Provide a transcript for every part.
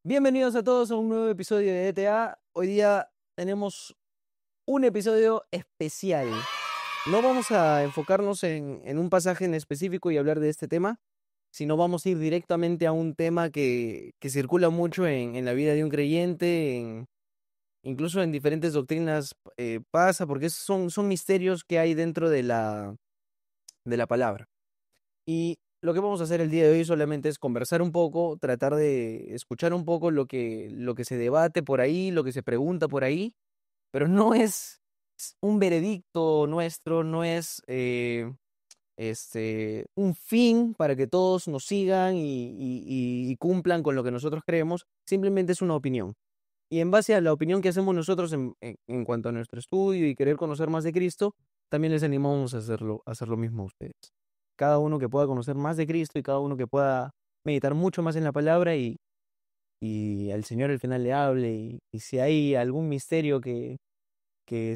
Bienvenidos a todos a un nuevo episodio de ETA. Hoy día tenemos un episodio especial. No vamos a enfocarnos en un pasaje en específico y hablar de este tema, sino vamos a ir directamente a un tema que circula mucho en la vida de un creyente, incluso en diferentes doctrinas pasa, porque son misterios que hay dentro de la palabra. Y lo que vamos a hacer el día de hoy solamente es conversar un poco, tratar de escuchar un poco lo que se debate por ahí, lo que se pregunta por ahí, pero no es un veredicto nuestro, no es un fin para que todos nos sigan y cumplan con lo que nosotros creemos, simplemente es una opinión. Y en base a la opinión que hacemos nosotros en cuanto a nuestro estudio y querer conocer más de Cristo, también les animamos a hacer lo mismo a ustedes. Cada uno que pueda conocer más de Cristo y cada uno que pueda meditar mucho más en la palabra y al Señor al final le hable y si hay algún misterio que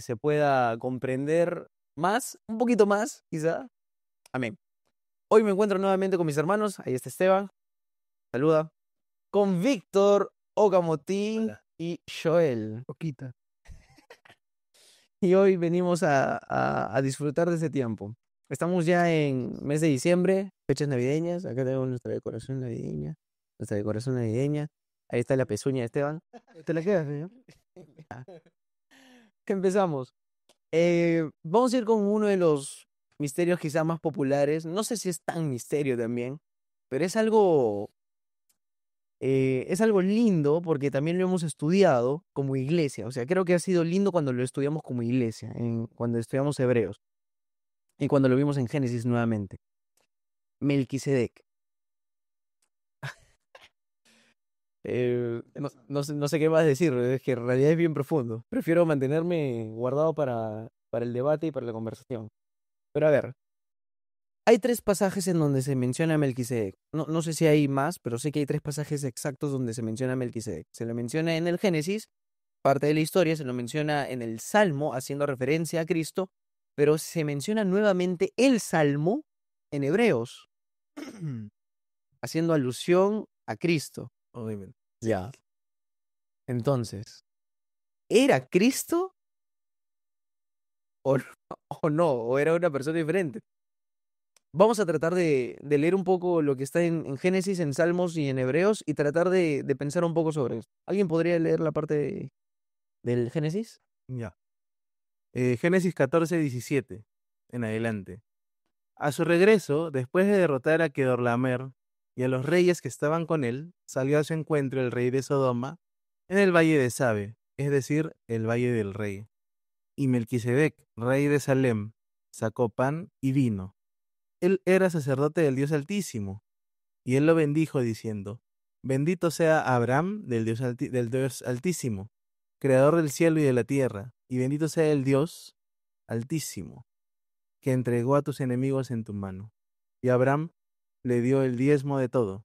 se pueda comprender más, un poquito más, quizá. Amén. Hoy me encuentro nuevamente con mis hermanos. Ahí está Esteban. Saluda. Con Víctor, Okamotín Hola. y Joel. Poquita. Y hoy venimos a disfrutar de ese tiempo. Estamos ya en mes de diciembre, fechas navideñas. Acá tenemos nuestra decoración navideña. Nuestra decoración navideña. Ahí está la pezuña de Esteban. ¿Te la quedas, señor? Empezamos. Vamos a ir con uno de los misterios quizá más populares. No sé si es tan misterio también, pero es algo lindo porque también lo hemos estudiado como iglesia. O sea, creo que ha sido lindo cuando lo estudiamos como iglesia, cuando estudiamos Hebreos y cuando lo vimos en Génesis nuevamente. Melquisedec. No sé qué más decir, es que en realidad es bien profundo. Prefiero mantenerme guardado para el debate y para la conversación. Pero a ver, hay tres pasajes en donde se menciona a Melquisedec. No sé si hay más, pero sé que hay tres pasajes exactos donde se menciona a Melquisedec. Se lo menciona en el Génesis, parte de la historia, se lo menciona en el Salmo, haciendo referencia a Cristo, pero se menciona nuevamente el Salmo en Hebreos, haciendo alusión a Cristo. Obviamente. Ya. Entonces, ¿era Cristo o, o no? ¿O era una persona diferente? Vamos a tratar de leer un poco lo que está en Génesis, en Salmos y en Hebreos y tratar de pensar un poco sobre eso. ¿Alguien podría leer la parte del Génesis? Ya. Génesis 14:17 en adelante. A su regreso, después de derrotar a Kedorlaomer y a los reyes que estaban con él, salió a su encuentro el rey de Sodoma en el valle de Sabe, es decir, el valle del rey. Y Melquisedec, rey de Salem, sacó pan y vino. Él era sacerdote del Dios Altísimo, y él lo bendijo diciendo: Bendito sea Abraham del Dios Altísimo, creador del cielo y de la tierra, y bendito sea el Dios Altísimo, que entregó a tus enemigos en tu mano. Y Abraham le dio el diezmo de todo.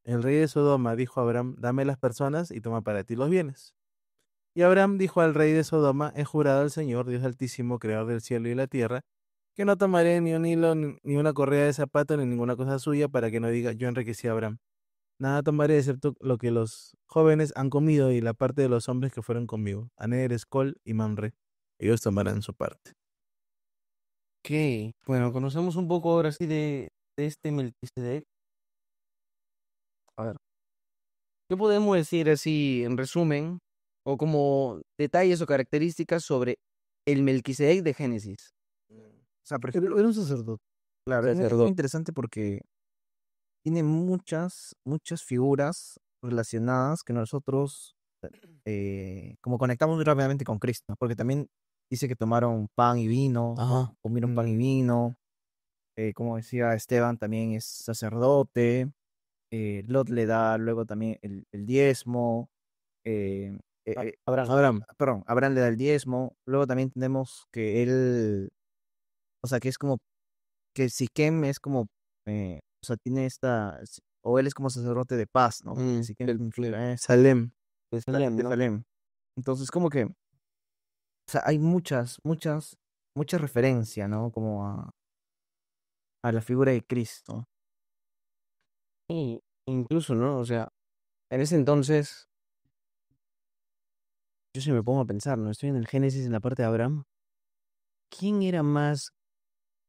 El rey de Sodoma dijo a Abraham: Dame las personas y toma para ti los bienes. Y Abraham dijo al rey de Sodoma: He jurado al Señor, Dios Altísimo, creador del cielo y la tierra, que no tomaré ni un hilo, ni una correa de zapato, ni ninguna cosa suya, para que no diga: Yo enriquecí a Abraham. Nada tomaré excepto lo que los jóvenes han comido y la parte de los hombres que fueron conmigo, Aner, Escol y Mamre. Ellos tomarán su parte. Ok, bueno, conocemos un poco ahora sí de este Melquisedec. A ver, ¿qué podemos decir así en resumen o como detalles o características sobre el Melquisedec de Génesis? O sea, por ejemplo, era un sacerdote. Claro, es muy Sacerdote. interesante porque tiene muchas figuras relacionadas que nosotros, como conectamos muy rápidamente con Cristo, ¿no? Porque también dice que tomaron pan y vino, Ajá. comieron pan y vino, como decía Esteban, también es sacerdote, Lot le da luego también el diezmo, eh, Abraham. perdón, Abraham le da el diezmo, luego también tenemos que él, o sea, que es como que Siquem es como, o sea, tiene o él es como sacerdote de paz, ¿no? Siquem significa Salem. De Salem, de ¿no? Salem. Entonces, como que, o sea, hay mucha referencia, ¿no? Como a la figura de Cristo. Y incluso, ¿no? O sea, en ese entonces yo sí me pongo a pensar, ¿no? Estoy en el Génesis, en la parte de Abraham. ¿Quién era más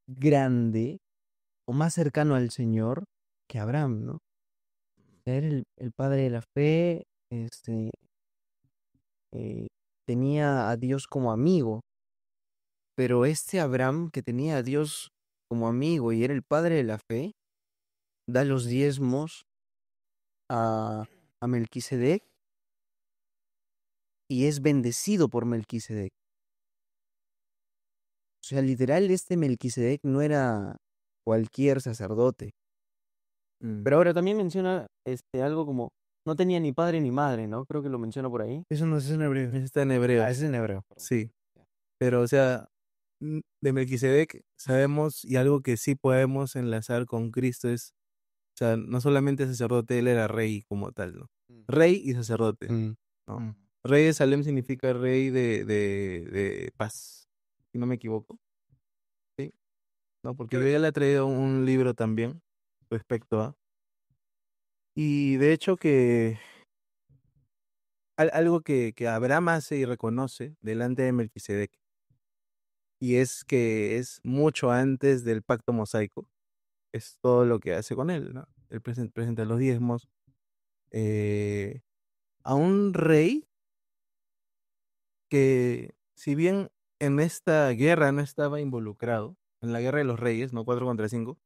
grande o más cercano al Señor que Abraham, ¿no? Era el padre de la fe, eh, tenía a Dios como amigo, pero este Abraham que tenía a Dios como amigo y era el padre de la fe, da los diezmos a Melquisedec y es bendecido por Melquisedec. O sea, literal, este Melquisedec no era cualquier sacerdote. Mm. Pero ahora también menciona algo como no tenía ni padre ni madre, ¿no? Creo que lo menciona por ahí. Eso no es en hebreo. Ese está en Ah, Hebreos. ese es en hebreo, perdón. Sí. Pero, o sea, de Melquisedec sabemos, y algo que sí podemos enlazar con Cristo es, o sea, no solamente sacerdote, él era rey como tal, ¿no? Rey y sacerdote, Mm. ¿no? Mm. Rey de Salem significa rey de paz, si no me equivoco. ¿Sí? ¿No? Porque yo ya le he traído un libro también respecto a. Y de hecho que algo que Abraham hace y reconoce delante de Melquisedec, y es que es mucho antes del pacto mosaico, es todo lo que hace con él, ¿no? Él presenta los diezmos a un rey que, si bien en esta guerra no estaba involucrado, en la guerra de los reyes, no 4 contra 5,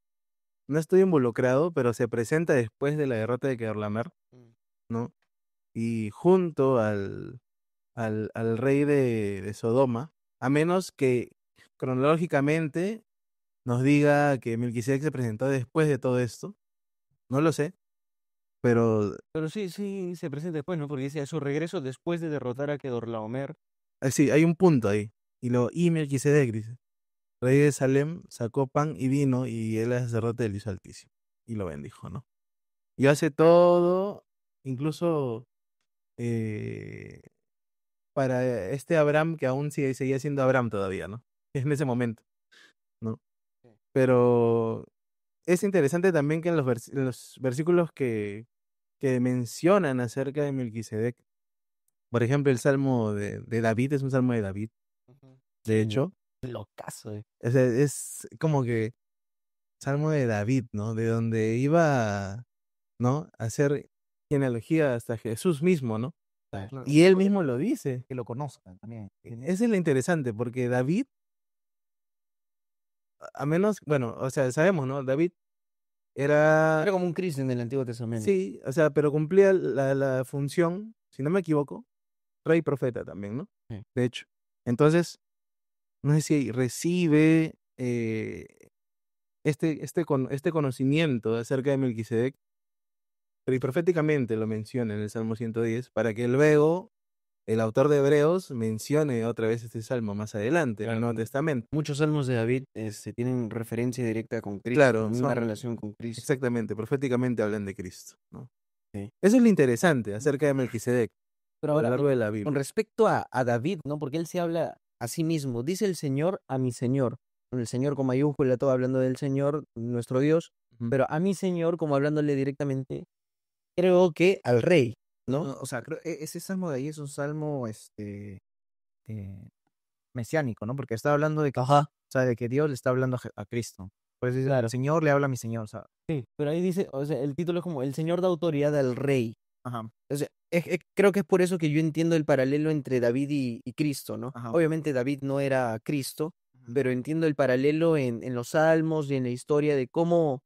no estoy involucrado, pero se presenta después de la derrota de Kedorlaomer, ¿no? Y junto al rey de Sodoma, a menos que cronológicamente nos diga que Melquisedec se presentó después de todo esto, no lo sé, pero Pero sí, sí se presenta después, ¿no? Porque dice a su regreso después de derrotar a Kedorlaomer. sí, hay un punto ahí. Y Melquisedec dice, rey de Salem sacó pan y vino y él es sacerdote del Dios Altísimo. Y lo bendijo, ¿no? Y hace todo, incluso eh, para este Abraham que aún seguía siendo Abraham todavía, ¿no? En ese momento, ¿no? Pero es interesante también que en en los versículos que mencionan acerca de Melquisedec, por ejemplo, el Salmo de David es un Salmo de David, de hecho, Locazo, es como que Salmo de David, ¿no? De donde iba, ¿no? A hacer genealogía hasta Jesús mismo, ¿no? Claro, Y él mismo lo dice. que lo conozcan también. Eso es lo interesante, porque David, a menos, bueno, o sea, sabemos, ¿no? David era, Era como un Cristo en el Antiguo Testamento. sí, o sea, pero cumplía la función, si no me equivoco, rey profeta también, ¿no? Sí. De hecho. Entonces, no sé si recibe este conocimiento acerca de Melquisedec, pero y proféticamente lo menciona en el Salmo 110, para que luego el autor de Hebreos mencione otra vez este salmo más adelante, en el Nuevo Testamento. Muchos salmos de David tienen referencia directa con Cristo, Claro, una son relación con Cristo. exactamente, proféticamente hablan de Cristo, ¿no? Sí. Eso es lo interesante acerca de Melquisedec Pero a lo ahora, largo de la con Biblia. respecto a David, ¿no? Porque él se habla a sí mismo. Dice el Señor a mi Señor. El Señor con mayúscula, todo hablando del Señor, nuestro Dios. Ujú. Pero a mi Señor, como hablándole directamente, creo que al Rey, ¿no? No, o sea, creo ese salmo de ahí es un salmo mesiánico, ¿no? Porque está hablando de que, Ajá. o sea, de que Dios le está hablando a Cristo. Pues dice, Claro. el Señor le habla a mi Señor, o sea, Sí, pero ahí dice, o sea, el título es como el Señor da autoridad al Rey. ajá, O sea, creo que es por eso que yo entiendo el paralelo entre David y Cristo, ¿no? ajá. Obviamente David no era Cristo, Ujú. pero entiendo el paralelo en los salmos y en la historia de cómo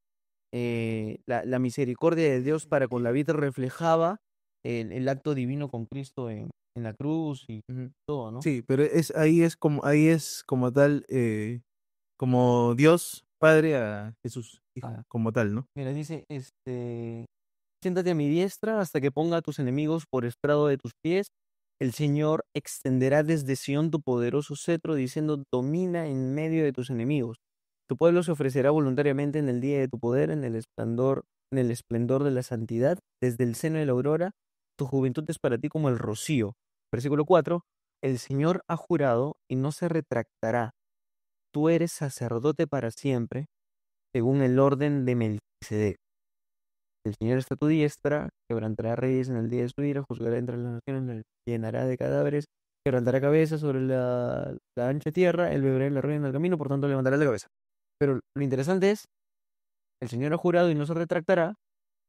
la misericordia de Dios para con David reflejaba el acto divino con Cristo en la cruz y Ujú. todo, ¿no? Sí, pero ahí es como tal, como Dios Padre a Jesús, Hijo, Ah, como tal, ¿no? mira, dice, siéntate a mi diestra hasta que ponga a tus enemigos por estrado de tus pies. El Señor extenderá desde Sión tu poderoso cetro, diciendo, domina en medio de tus enemigos. Tu pueblo se ofrecerá voluntariamente en el día de tu poder, en el esplendor de la santidad, desde el seno de la aurora. Tu juventud es para ti como el rocío. Versículo 4. El Señor ha jurado y no se retractará. Tú eres sacerdote para siempre, según el orden de Melquisedec. El Señor está a tu diestra, quebrantará reyes en el día de su ira, juzgará entre las naciones, las llenará de cadáveres, Quebrantará cabeza sobre la ancha tierra, él beberá la rueda en el camino, por tanto levantará la cabeza. Pero lo interesante es, el Señor ha jurado y no se retractará,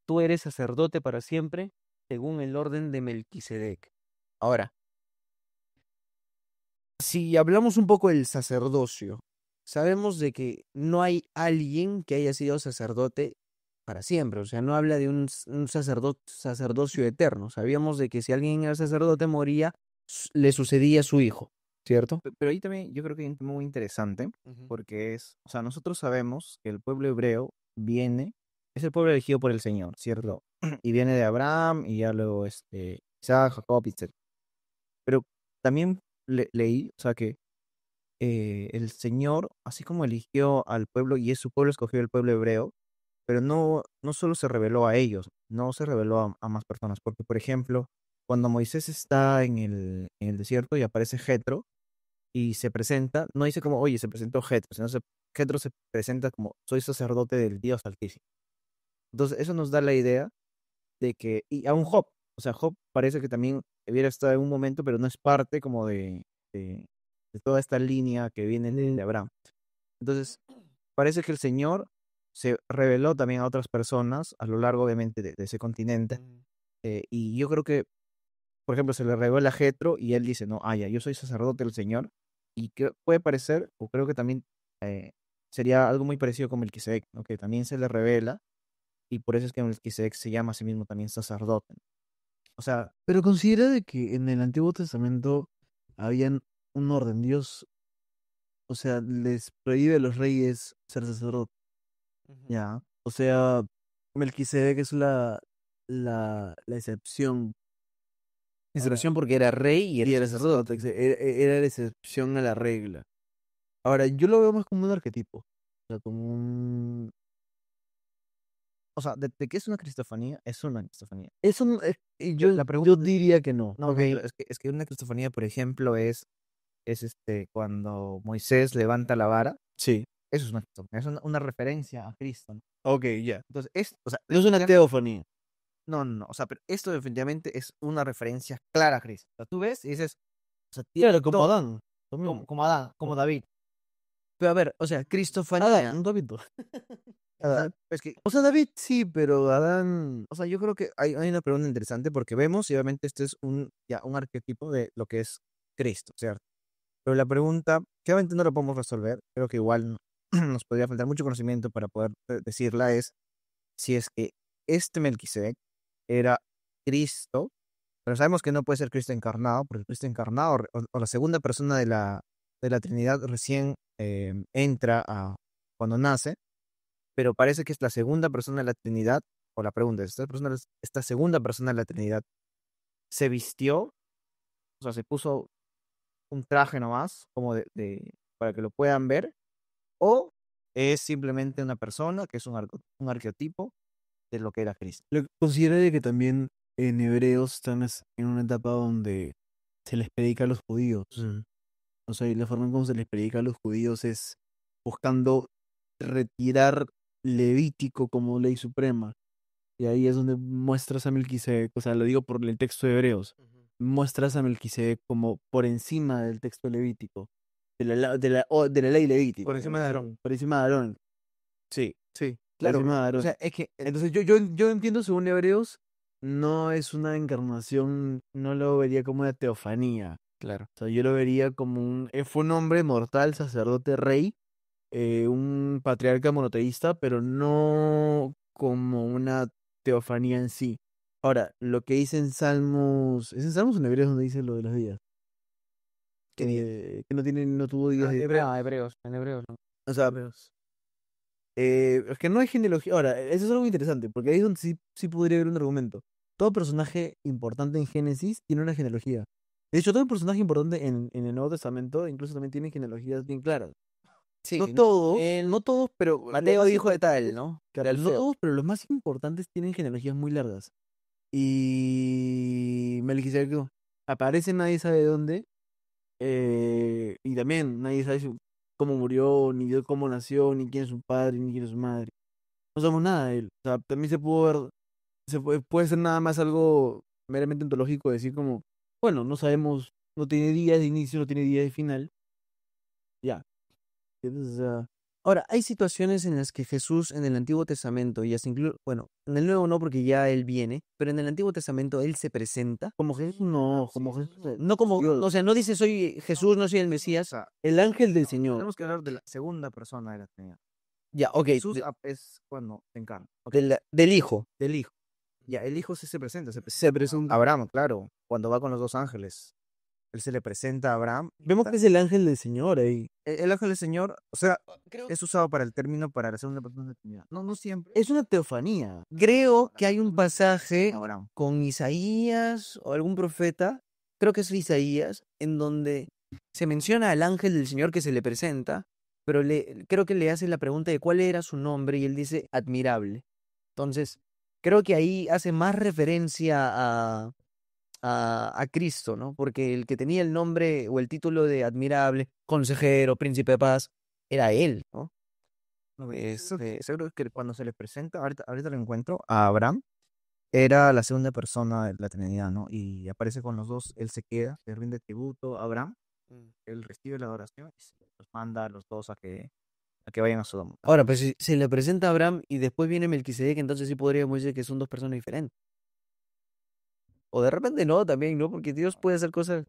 tú eres sacerdote para siempre, según el orden de Melquisedec. Ahora, si hablamos un poco del sacerdocio, sabemos de que no hay alguien que haya sido sacerdote para siempre, o sea, no habla de un sacerdocio eterno. Sabíamos de que si alguien era sacerdote moría, le sucedía a su hijo, ¿cierto? Pero ahí también yo creo que hay un tema muy interesante, Ujú. porque o sea, nosotros sabemos que el pueblo hebreo es el pueblo elegido por el Señor, ¿cierto? Y viene de Abraham y ya luego Isaac, Jacob, etc. Pero también leí, o sea, que el Señor, así como eligió al pueblo y es su pueblo, escogió el pueblo hebreo, pero no solo se reveló a ellos, no se reveló a más personas, porque por ejemplo, cuando Moisés está en el desierto y aparece Jetro y se presenta, no dice como, oye, se presentó Jetro, sino Jetro se presenta como, soy sacerdote del Dios Altísimo. Entonces, eso nos da la idea de que, y aún Job, o sea, Job parece que también hubiera estado en un momento, pero no es parte como de, de toda esta línea que viene de Abraham. Entonces, parece que el Señor se reveló también a otras personas a lo largo, obviamente, de ese continente. Y yo creo que, por ejemplo, se le revela a Jetro y él dice, no, ya, yo soy sacerdote del Señor. Y que puede parecer, o creo que también sería algo muy parecido con Melquisedec, ¿no? Que también se le revela y por eso es que Melquisedec se llama a sí mismo también sacerdote. O sea, Pero considera de que en el Antiguo Testamento habían un orden. Dios, o sea, les prohíbe a los reyes ser sacerdotes. Ujú. Ya. O sea, Melquisedec es la excepción. Ahora, Instrucción porque era rey y y era era sacerdote, era la excepción a la regla. Ahora, yo lo veo más como un arquetipo. O sea, como un... o sea, ¿de qué es una cristofanía? Es una cristofanía. Eso no- La yo pregunta diría que no. no, pero es que una cristofanía, por ejemplo, es cuando Moisés levanta la vara, Sí. eso es una cristofanía, es una referencia a Cristo, ¿no? Ok, ya. Entonces, o sea, No es una teofanía. no, o sea, pero esto definitivamente es una referencia clara a Cristo. O sea, tú ves y dices, o sea, Claro, como todo, Adán. También. como Adán, como David. Pero a ver, o sea, Adán, cristofanía. un David. O sea, Adán. es que, O sea, David sí, pero Adán. o sea, yo creo que hay una pregunta interesante porque vemos, y obviamente este es un arquetipo de lo que es Cristo, ¿cierto? Pero la pregunta, que obviamente no la podemos resolver, creo que igual nos podría faltar mucho conocimiento para poder decirla, es si es que este Melquisedec era Cristo, pero sabemos que no puede ser Cristo encarnado, porque Cristo encarnado o la segunda persona de la Trinidad recién entra cuando nace, pero parece que es la segunda persona de la Trinidad, o la pregunta es, esta segunda persona de la Trinidad se vistió, o sea, se puso un traje nomás, como para que lo puedan ver, o es simplemente una persona que es un arquetipo de lo que era Cristo. Lo considera de que también en Hebreos están en una etapa donde se les predica a los judíos. O sea, y la forma en cómo se les predica a los judíos es buscando retirar Levítico como ley suprema. Y ahí es donde muestras a Melquisedec, o sea, lo digo por el texto de Hebreos, muestras a Melquisedec como por encima del texto levítico, de la ley levítica. Por encima de Aarón. Por encima de Aarón. Sí, Sí, por claro. encima de O Aarón. sea, es que Entonces yo entiendo, según Hebreos, no es una encarnación, no lo vería como una teofanía. Claro. O sea, yo lo vería como fue un hombre mortal, sacerdote, rey, un patriarca monoteísta, pero no como una teofanía en sí. Ahora, lo que dice en Salmos, es en Salmos o en Hebreos donde dice lo de los días, ¿qué día? que no tuvo días de... Hebreos, en hebreos, ¿no? O sea, es que no hay genealogía. Ahora, eso es algo muy interesante, porque ahí es donde sí podría haber un argumento. Todo personaje importante en Génesis tiene una genealogía. De hecho, todo personaje importante en el Nuevo Testamento incluso también tiene genealogías bien claras. Sí, No todos, pero Mateo dijo de tal, ¿no? De claro, no Alfeo. todos, pero los más importantes tienen genealogías muy largas. Y Melquisedec no. Aparece, nadie sabe de dónde. Y también nadie sabe cómo murió, ni de cómo nació, ni quién es su padre, ni quién es su madre. No sabemos nada de él. O sea, también se pudo ver, puede ser nada más algo meramente ontológico, decir como, bueno, no sabemos no tiene día de inicio, no tiene día de final. Ya. Ahora, hay situaciones en las que Jesús en el Antiguo Testamento, y hasta bueno, en el Nuevo no porque ya Él viene, pero en el Antiguo Testamento Él se presenta. Como Jesús, no, como Jesús. No como, Dios. o sea, no dice soy Jesús, no soy el O Mesías, sea, el ángel del Señor. tenemos que hablar de la segunda persona de la Trinidad. Ya, ok, Jesús es cuando se encarna. Ok, del Hijo. del Hijo. Ya, el Hijo sí se presenta. Se presenta. Abraham, claro, cuando va con los dos ángeles. Él se le presenta a Abraham. Vemos que es el ángel del Señor ahí. El ángel del Señor, o sea, Creo, es usado para el término para la segunda persona de la Trinidad. No, no siempre. es una teofanía. Creo que hay un pasaje Abraham. con Isaías o algún profeta, creo que es Isaías, en donde se menciona al ángel del Señor que se le presenta, pero creo que le hace la pregunta de cuál era su nombre y él dice admirable. Entonces, creo que ahí hace más referencia a Cristo, ¿no? Porque el que tenía el nombre o el título de admirable, consejero, príncipe de paz, era él, ¿no? Seguro que cuando se le presenta, ahorita lo encuentro, a Abraham, era la segunda persona de la Trinidad, ¿no? Y aparece con los dos, él se queda, le rinde tributo a Abraham, él recibe la adoración y los manda a los dos a que vayan a Sodoma. Ahora, pues si se le presenta a Abraham y después viene Melquisedec, entonces sí podríamos decir que son dos personas diferentes. O de repente no, también, ¿no? Porque Dios puede hacer cosas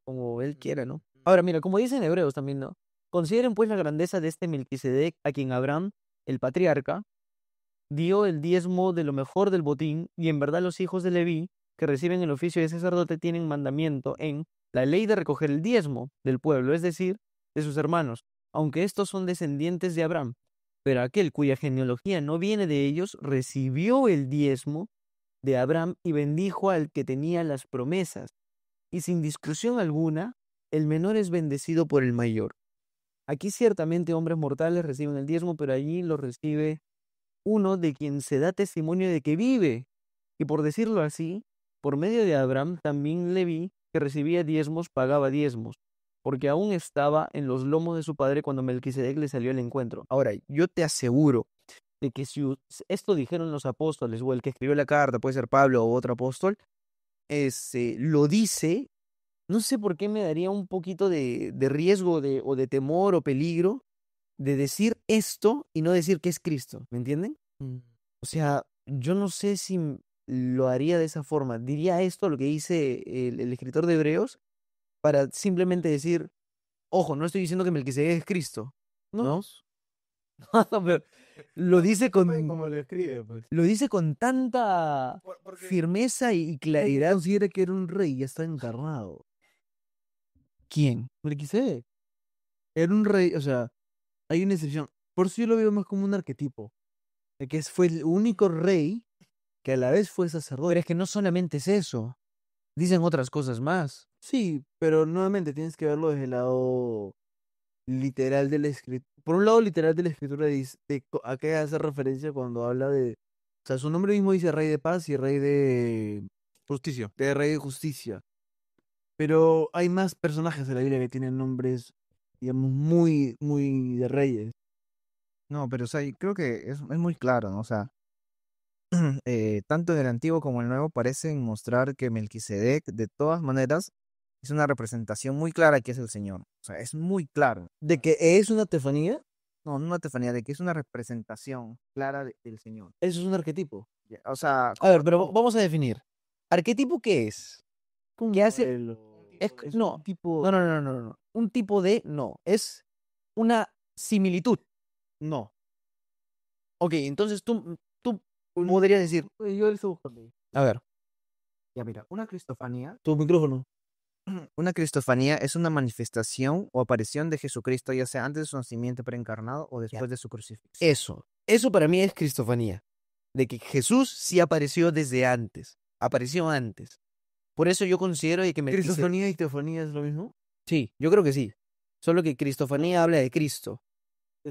como Él quiera, ¿no? Ahora, mira, como dicen Hebreos también, ¿no? Consideren pues la grandeza de este Melquisedec, a quien Abraham, el patriarca, dio el diezmo de lo mejor del botín, y en verdad los hijos de Leví, que reciben el oficio de sacerdote, tienen mandamiento en la ley de recoger el diezmo del pueblo, es decir, de sus hermanos, aunque estos son descendientes de Abraham. Pero aquel cuya genealogía no viene de ellos, recibió el diezmo de Abraham y bendijo al que tenía las promesas. Y sin discusión alguna, el menor es bendecido por el mayor. Aquí ciertamente hombres mortales reciben el diezmo, pero allí lo recibe uno de quien se da testimonio de que vive. Y por decirlo así, por medio de Abraham también Leví, que recibía diezmos, pagaba diezmos, porque aún estaba en los lomos de su padre cuando Melquisedec le salió al encuentro. Ahora, yo te aseguro de que si esto dijeron los apóstoles, o el que escribió la carta, puede ser Pablo o otro apóstol, lo dice, no sé por qué me daría un poquito de riesgo o de temor o peligro de decir esto y no decir que es Cristo, ¿me entienden? O sea, yo no sé si lo haría de esa forma. Diría esto, lo que dice el escritor de Hebreos, para simplemente decir, ojo, no estoy diciendo que Melquisedec es Cristo, ¿no? Pero lo dice Como lo escribe, pues. lo dice con tanta firmeza y claridad. Considera que era un rey, ya está encarnado. ¿Quién? Melquisedec. Era un rey, o sea, hay una excepción. Por eso yo lo veo más como un arquetipo. De que fue el único rey que a la vez fue sacerdote. Pero es que no solamente es eso. Dicen otras cosas más. Sí, pero nuevamente tienes que verlo desde el lado literal de la escritura. Por un lado, literal de la escritura dice, a qué hace referencia cuando habla de... O sea, su nombre mismo dice rey de paz y rey de... Justicia. de rey de justicia. Pero hay más personajes en la Biblia que tienen nombres, digamos, muy, muy de reyes. No, pero o sea, y creo que es muy claro, ¿no? O sea, tanto en el Antiguo como en el Nuevo parecen mostrar que Melquisedec, de todas maneras, es una representación muy clara que es el Señor. O sea, es muy claro. ¿De que es una tefanía? No, no una teofanía, de que es una representación clara del Señor. Eso es un arquetipo. O sea, A ver, pero vamos a definir. ¿Arquetipo qué es? ¿Qué hace? No, un tipo... no. Un tipo de no. Es una similitud. No. Ok, entonces tú podrías decir, Yo lo estoy buscando. a ver, ya mira, una cristofanía. Tu micrófono. Una cristofanía es una manifestación o aparición de Jesucristo, ya sea antes de su nacimiento preencarnado o después de su crucifixión. eso para mí es cristofanía. De que Jesús sí apareció desde antes. Apareció antes. Por eso yo considero de que ¿Cristofanía y teofanía es lo mismo? Sí, yo creo que sí. Solo que cristofanía habla de Cristo.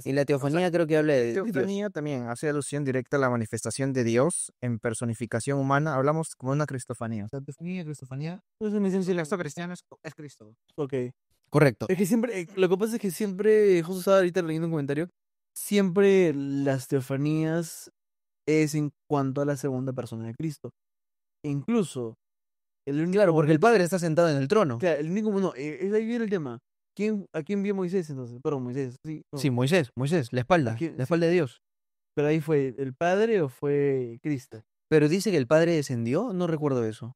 Y la teofanía creo que habla de Dios. Teofanía también hace alusión directa a la manifestación de Dios en personificación humana. Hablamos como una cristofanía. La teofanía y cristofanía. Pues en esencia, el cristiano es Cristo. Ok. Correcto. Es que siempre, lo que pasa es que siempre, justo estaba ahorita leyendo un comentario, siempre las teofanías es en cuanto a la segunda persona de Cristo. E incluso El único, Claro, porque el padre está sentado en el trono. claro, el único, no, ahí viene el tema. ¿A quién vio Moisés entonces? Perdón, Moisés, sí, no. Sí, Moisés, la espalda, quién? la Sí. espalda de Dios. Pero ahí fue el padre o fue Cristo. Pero dice que el padre descendió, no recuerdo eso.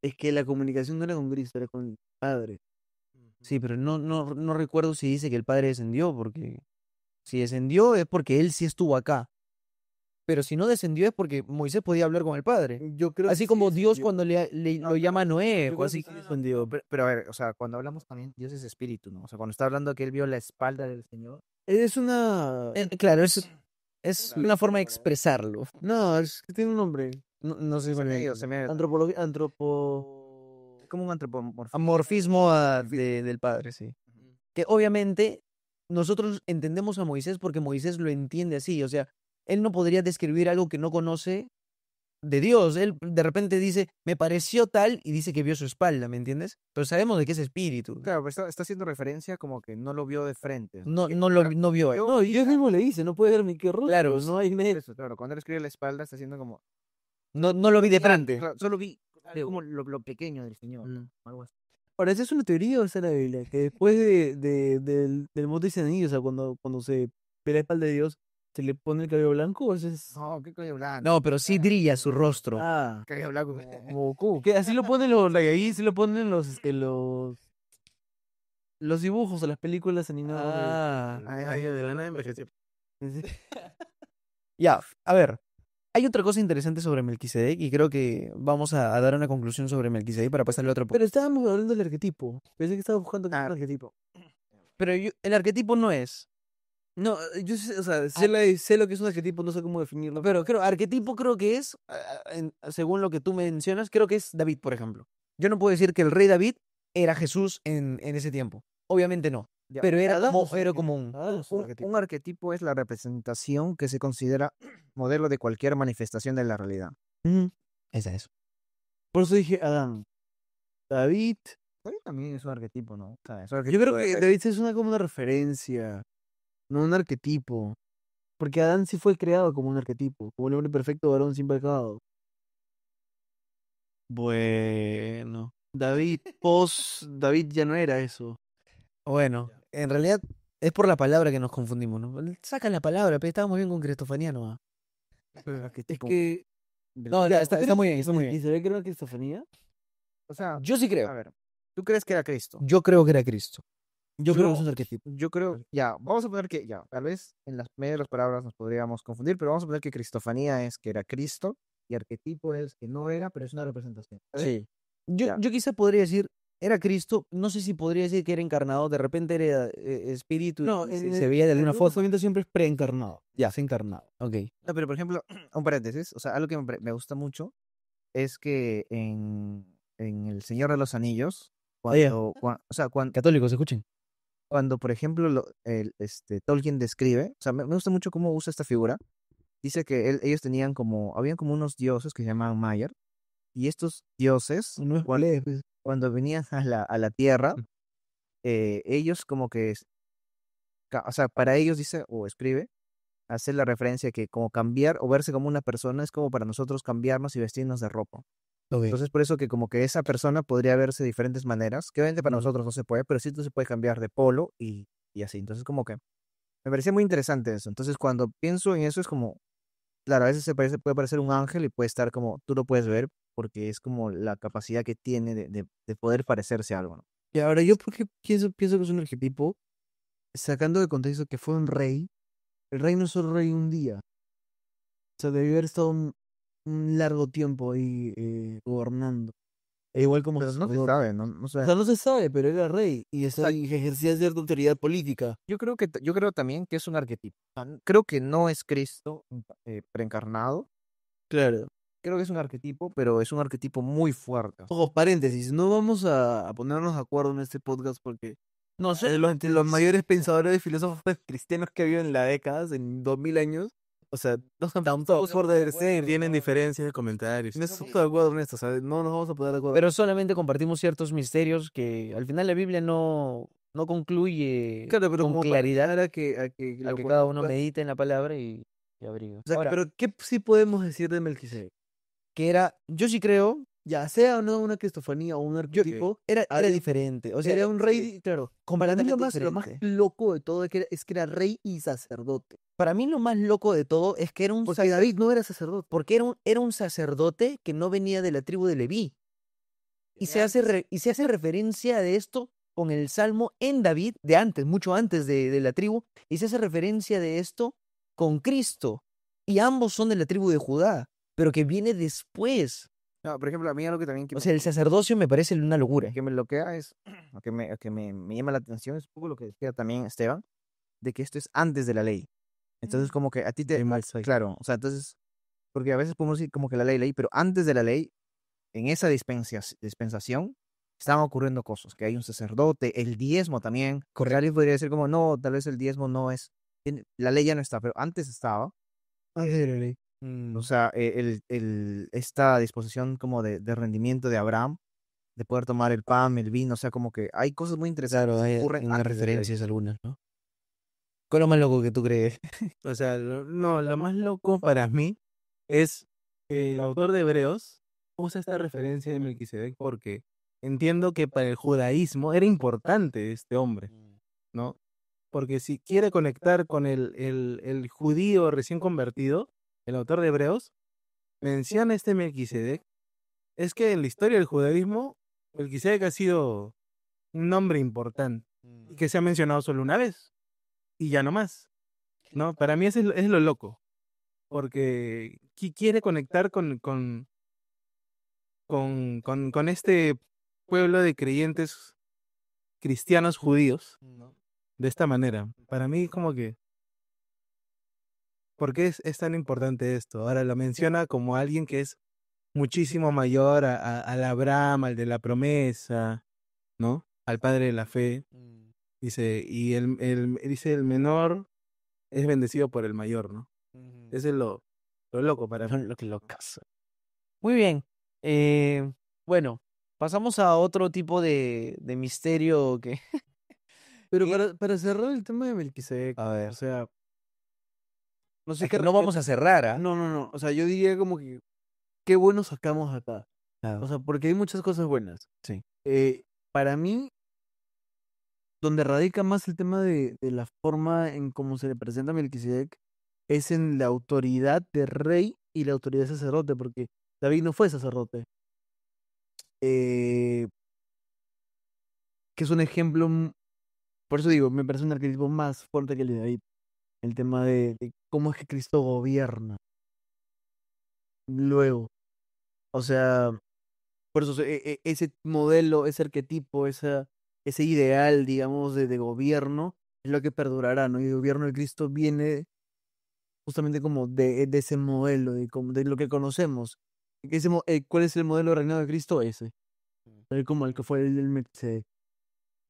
Es que la comunicación no era con Cristo, era con el padre. Sí, pero no recuerdo si dice que el padre descendió, porque si descendió es porque él sí estuvo acá. Pero si no descendió es porque Moisés podía hablar con el padre. Yo creo Así que como sí Dios descendió. cuando lo llama a Noé, Yo o creo así. que sí descendió. Pero a ver, o sea, cuando hablamos también, Dios es espíritu, ¿no? O sea, cuando está hablando que él vio la espalda del Señor. Es una... Claro, es una forma de expresarlo. No, es que tiene un nombre. No sé cuál es. Antropología, Es como un antropomorfismo. Amorfismo del padre, sí. Que obviamente nosotros entendemos a Moisés porque Moisés lo entiende así. O sea, él no podría describir algo que no conoce de Dios. Él de repente dice, me pareció tal, y dice que vio su espalda, ¿me entiendes? Pero sabemos de qué es espíritu. Claro, pero está haciendo referencia como que no lo vio de frente. No, Que- no vio. yo- No, Dios mismo le dice, no puede ver mi qué rostro. Claro, No hay nadie. Eso, claro, cuando él escribe la espalda está haciendo como... No lo vi de frente. Claro, solo vi como lo pequeño del Señor. Mm. Algo así. Ahora, ¿esa es una teoría o está en la Biblia? Que después del monte Sinaí, o sea, cuando se ve la espalda de Dios, ¿se le pone el cabello blanco o eso es...? No, qué coño blanco. No, pero sí brilla su rostro. Ah, Cabello blanco como Goku. que así lo ponen ahí sí lo ponen los dibujos de las películas animadas. Ah. Ay, de la nada envejeció. Ya, a ver. Hay otra cosa interesante sobre Melquisedec y creo que vamos a dar una conclusión sobre Melquisedec para pasarle a otro punto. Pero estábamos hablando del arquetipo. Pensé que estaba buscando Ah. el arquetipo. Pero el arquetipo no es. No, yo sé, o sea, sé lo que es un arquetipo, no sé cómo definirlo. Pero arquetipo creo que es, según lo que tú mencionas, creo que es David, por ejemplo. Yo no puedo decir que el rey David era Jesús en ese tiempo. Obviamente no. Ya. Pero era Adán como, es un era arquetipo. como un... Adán es un Un, arquetipo. un arquetipo es la representación que se considera modelo de cualquier manifestación de la realidad. Esa es. Por eso dije Adán. David. David también es un arquetipo, ¿no? O sea, es un Yo arquetipo creo de- que David es como una referencia, no un arquetipo. Porque Adán sí fue creado como un arquetipo, como el hombre perfecto, varón sin pecado. Bueno, David David ya no era eso. Bueno, en realidad es por la palabra que nos confundimos, ¿no? Saca la palabra, pero estábamos bien con Cristofaniano. ¿Ah? Es arquetipo que. No, ya, está muy bien, está muy ¿Y bien. se ve que era una cristofanía? O sea, Yo sí a creo. ver, ¿tú crees que era Cristo? Yo creo que era Cristo. Yo creo que es un arquetipo. Yo creo, ya, vamos a poner que, ya, tal vez en las medio de las palabras nos podríamos confundir, pero vamos a poner que cristofanía es que era Cristo y arquetipo es que no era, pero es una representación. Sí. Ya. Yo quizá podría decir, era Cristo, no sé si podría decir que era encarnado, de repente era espíritu, No, y se veía de alguna forma. siempre es preencarnado. Ya. Es encarnado. Ok. No, pero por ejemplo, un paréntesis, o sea, algo que me gusta mucho es que en El Señor de los Anillos, cuando, o sea, Católicos, escuchen. cuando por ejemplo, Tolkien describe, o sea, me gusta mucho cómo usa esta figura. Dice que ellos tenían habían como unos dioses que se llamaban Maiar, y estos dioses, No es cuál es, pues. cuando venían a la tierra, ellos como que, o sea, para ellos dice, o escribe, hace la referencia que como cambiar o verse como una persona es como para nosotros cambiarnos y vestirnos de ropa. Ok. Entonces, por eso que como que esa persona podría verse de diferentes maneras, que obviamente para Mm. nosotros no se puede, pero sí se puede cambiar de polo y así. Entonces, como que me parecía muy interesante eso. Entonces, cuando pienso en eso, es como, claro, a veces puede parecer un ángel y puede estar como, tú lo puedes ver porque es como la capacidad que tiene de poder parecerse a algo, ¿no? Y ahora, yo porque pienso que es un arquetipo, sacando de contexto que fue un rey, el rey no es solo rey un día. O sea, debió haber estado un largo tiempo ahí gobernando. E igual como Pero no se sacerdote. sabe, ¿no? No sé. O sea, no se sabe, pero era rey y sea, ejercía cierta autoridad política. Yo creo también que es un arquetipo. O sea, creo que no es Cristo preencarnado. Claro. Creo que es un arquetipo, pero es un arquetipo muy fuerte. Ojo, paréntesis, no vamos a ponernos de acuerdo en este podcast porque No sé. los mayores pensadores y filósofos cristianos que ha habido en las décadas, en 2000 años, o sea, no están todos por ser. Tienen diferencias de comentarios. No estoy de acuerdo en esto, o sea, no nos vamos a poner de acuerdo. Pero solamente compartimos ciertos misterios que al final la Biblia no concluye Claro, pero con como claridad para a que a que cada uno medite en la palabra y abrigue. O sea, Ahora, pero ¿qué sí podemos decir de Melquisedec? que era, yo sí creo ya sea o no una cristofanía o un arquetipo, Era era diferente. O sea, era un rey, claro. Para mí completamente lo más diferente. loco de todo es que era rey y sacerdote. Para mí lo más loco de todo es que era un Porque David no era sacerdote. porque era un sacerdote que no venía de la tribu de Leví. Y se hace referencia de esto con el Salmo en David, de antes, mucho antes de la tribu, y se hace referencia de esto con Cristo. Y ambos son de la tribu de Judá, pero que viene después. No, por ejemplo, a mí algo que también O sea, el sacerdocio me parece una locura. que me bloquea es, o que me llama la atención es un poco lo que decía también Esteban, de que esto es antes de la ley. Entonces, como que a ti te... Qué mal soy. Claro, o sea, entonces, porque a veces podemos decir como que la ley, pero antes de la ley, en esa dispensación, estaban ocurriendo cosas, que hay un sacerdote, el diezmo también. Alguien podría decir como, no, tal vez el diezmo no es... La ley ya no está, pero antes estaba. Antes de la ley. O sea, esta disposición como de rendimiento de Abraham, de poder tomar el pan, el vino, o sea, como que hay cosas muy interesantes Claro, que hay ocurren unas antes de la ley. referencias algunas, ¿no? ¿Cuál es lo más loco que tú crees? O sea, no, lo más loco para mí es que el autor de Hebreos usa esta referencia de Melquisedec porque entiendo que para el judaísmo era importante este hombre, ¿no? Porque si quiere conectar con el judío recién convertido, el autor de Hebreos menciona este Melquisedec. Es que en la historia del judaísmo, Melquisedec ha sido un nombre importante y que se ha mencionado solo una vez y ya no más, ¿no? Para mí es lo loco, porque quiere conectar con este pueblo de creyentes cristianos judíos de esta manera. Para mí como que, ¿por qué es tan importante esto? Ahora lo menciona como alguien que es muchísimo mayor al Abraham, al de la promesa, ¿no? Al padre de la fe. Dice, y dice, el menor es bendecido por el mayor, ¿no? Ese es lo loco para mí. Lo que locas. Muy bien. Bueno, pasamos a otro tipo de misterio que... Pero ¿Qué? para cerrar el tema de Melquisedec, A ver. o sea, no sé Es que no vamos a cerrar, ¿ah? No. O sea, yo diría como que qué bueno sacamos acá. Claro. O sea, porque hay muchas cosas buenas. Sí. Para mí, donde radica más el tema de la forma en cómo se le presenta a Melquisedec es en la autoridad de rey y la autoridad de sacerdote, porque David no fue sacerdote. Eh, que es un ejemplo, por eso digo, me parece un arquetipo más fuerte que el de David. El tema de cómo es que Cristo gobierna. Luego, o sea, por eso ese modelo, ese arquetipo, ese ideal, digamos, de gobierno es lo que perdurará, ¿no? Y el gobierno de Cristo viene justamente como de ese modelo, de lo que conocemos. ¿Cuál es el modelo de reinado de Cristo? Ese, tal como el que fue el del Melquisedec.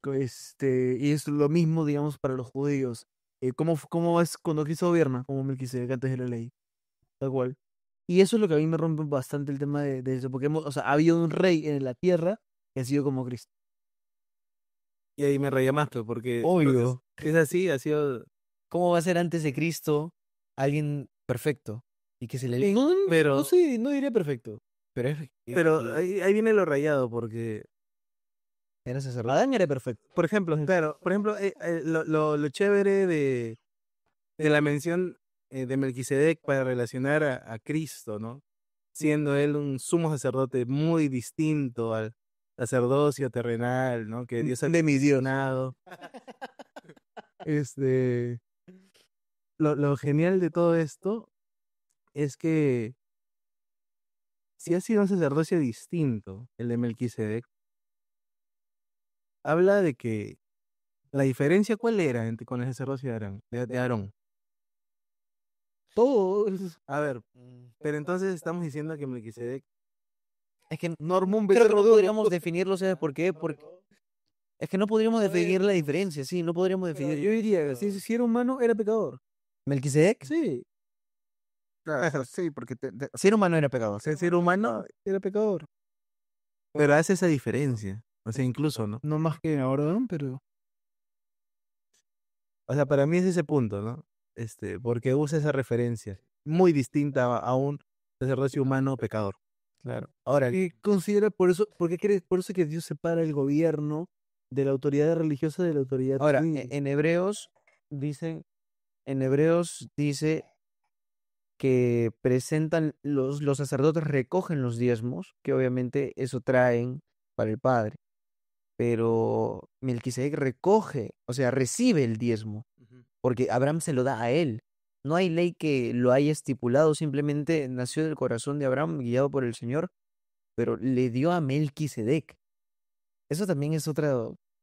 Y es lo mismo, digamos, para los judíos. ¿Cómo es cuando Cristo gobierna? Como Melquisedec antes de la ley, tal cual. Y eso es lo que a mí me rompe bastante el tema de eso, porque o sea, ha habido un rey en la tierra que ha sido como Cristo. Y ahí me reía más, pues, porque Obvio. es así, ha sido... ¿Cómo va a ser antes de Cristo alguien perfecto? Y que se le... No, Pero, no sé, no diría perfecto. Pero pero ahí viene lo rayado, porque, era sacerdote. Adán era perfecto. por ejemplo, claro, lo chévere de la mención de Melquisedec para relacionar a Cristo, ¿no? Siendo él un sumo sacerdote muy distinto al sacerdocio terrenal, ¿no? Que Dios ha De mi Dios. dado. Este, lo genial de todo esto es que si ha sido un sacerdocio distinto, el de Melquisedec, habla de que la diferencia, ¿cuál era con el sacerdocio de Aarón? Todo. A ver, pero entonces estamos diciendo que Melquisedec Es que Norman creo que no Becerra podríamos definirlo, ¿sabes por qué? Porque es que no podríamos definir la diferencia, sí, no podríamos Yo definir. diría, si era humano, era pecador. ¿Melquisedec? Sí, Claro, sí, porque Ser humano era pecador. ser humano, era pecador. pero hace esa diferencia. O sea, incluso, ¿no? No más que ahora, ¿no? Pero O sea, para mí es ese punto, ¿no? Porque usa esa referencia muy distinta a un sacerdocio humano pecador. Claro. Ahora, Y considera por eso, por eso que Dios separa el gobierno de la autoridad religiosa de la autoridad ahora, civil. en Hebreos dice que presentan los sacerdotes recogen los diezmos, que obviamente eso traen para el Padre, pero Melquisedec recoge, o sea, recibe el diezmo, porque Abraham se lo da a él. No hay ley que lo haya estipulado, simplemente nació del corazón de Abraham, guiado por el Señor, pero le dio a Melquisedec. Eso también es otra,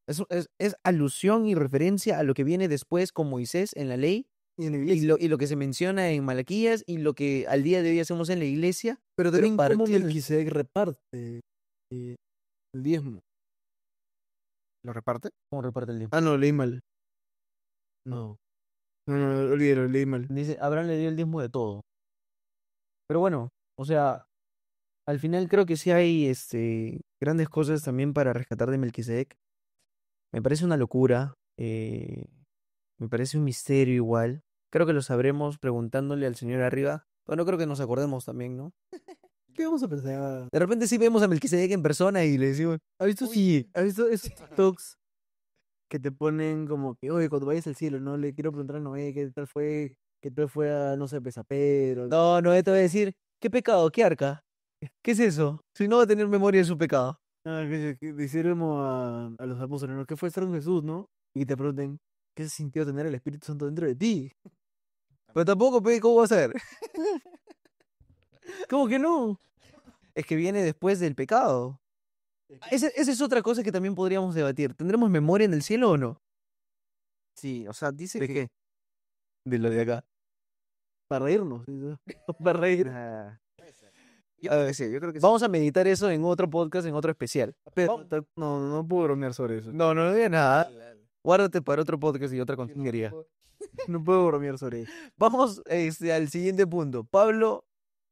es alusión y referencia a lo que viene después con Moisés en la ley Y en la y iglesia. lo que se menciona en Malaquías y lo que al día de hoy hacemos en la iglesia. Pero también ¿para cómo qué es? Melquisedec reparte el diezmo. ¿Lo reparte? ¿Cómo reparte el diezmo? Ah, no, leí mal. No. No, olvídalo, leí mal. Dice, Abraham le dio el diezmo de todo. Pero bueno, o sea, al final creo que sí hay grandes cosas también para rescatar de Melquisedec. Me parece una locura. Me parece un misterio igual. Creo que lo sabremos preguntándole al Señor arriba. Pero no creo que nos acordemos también, ¿no? ¿Qué vamos a pensar? De repente sí vemos a Melquisedec en persona y le decimos, ¿Has visto, ¿has visto esos TikToks que te ponen como que, oye, cuando vayas al cielo, no le quiero preguntar a Noé qué tal fue a, no sé, pues a Pedro? no, no, te voy a decir, ¿qué pecado? ¿Qué arca? ¿Qué es eso? Si no va a tener memoria de su pecado. Ah, que deciremos a los apóstoles, ¿no? ¿Qué fue estar con Jesús, no? Y te pregunten, ¿qué se sintió tener el Espíritu Santo dentro de ti? Pero tampoco, ¿cómo va a ser? ¿Cómo que no? Es que viene después del pecado. Esa es otra cosa que también podríamos debatir. ¿Tendremos memoria en el cielo o no? Sí, o sea, dice ¿De que... qué? De lo de acá. Para reírnos. Para reír. Ah, yo A creo ver, que sí, yo creo que sí. vamos a meditar eso en otro podcast, en otro especial. Pero no puedo bromear sobre eso. No, no digas nada. Guárdate para otro podcast y otra contingería. No puedo bromear sobre eso. Vamos al siguiente punto. ¿Pablo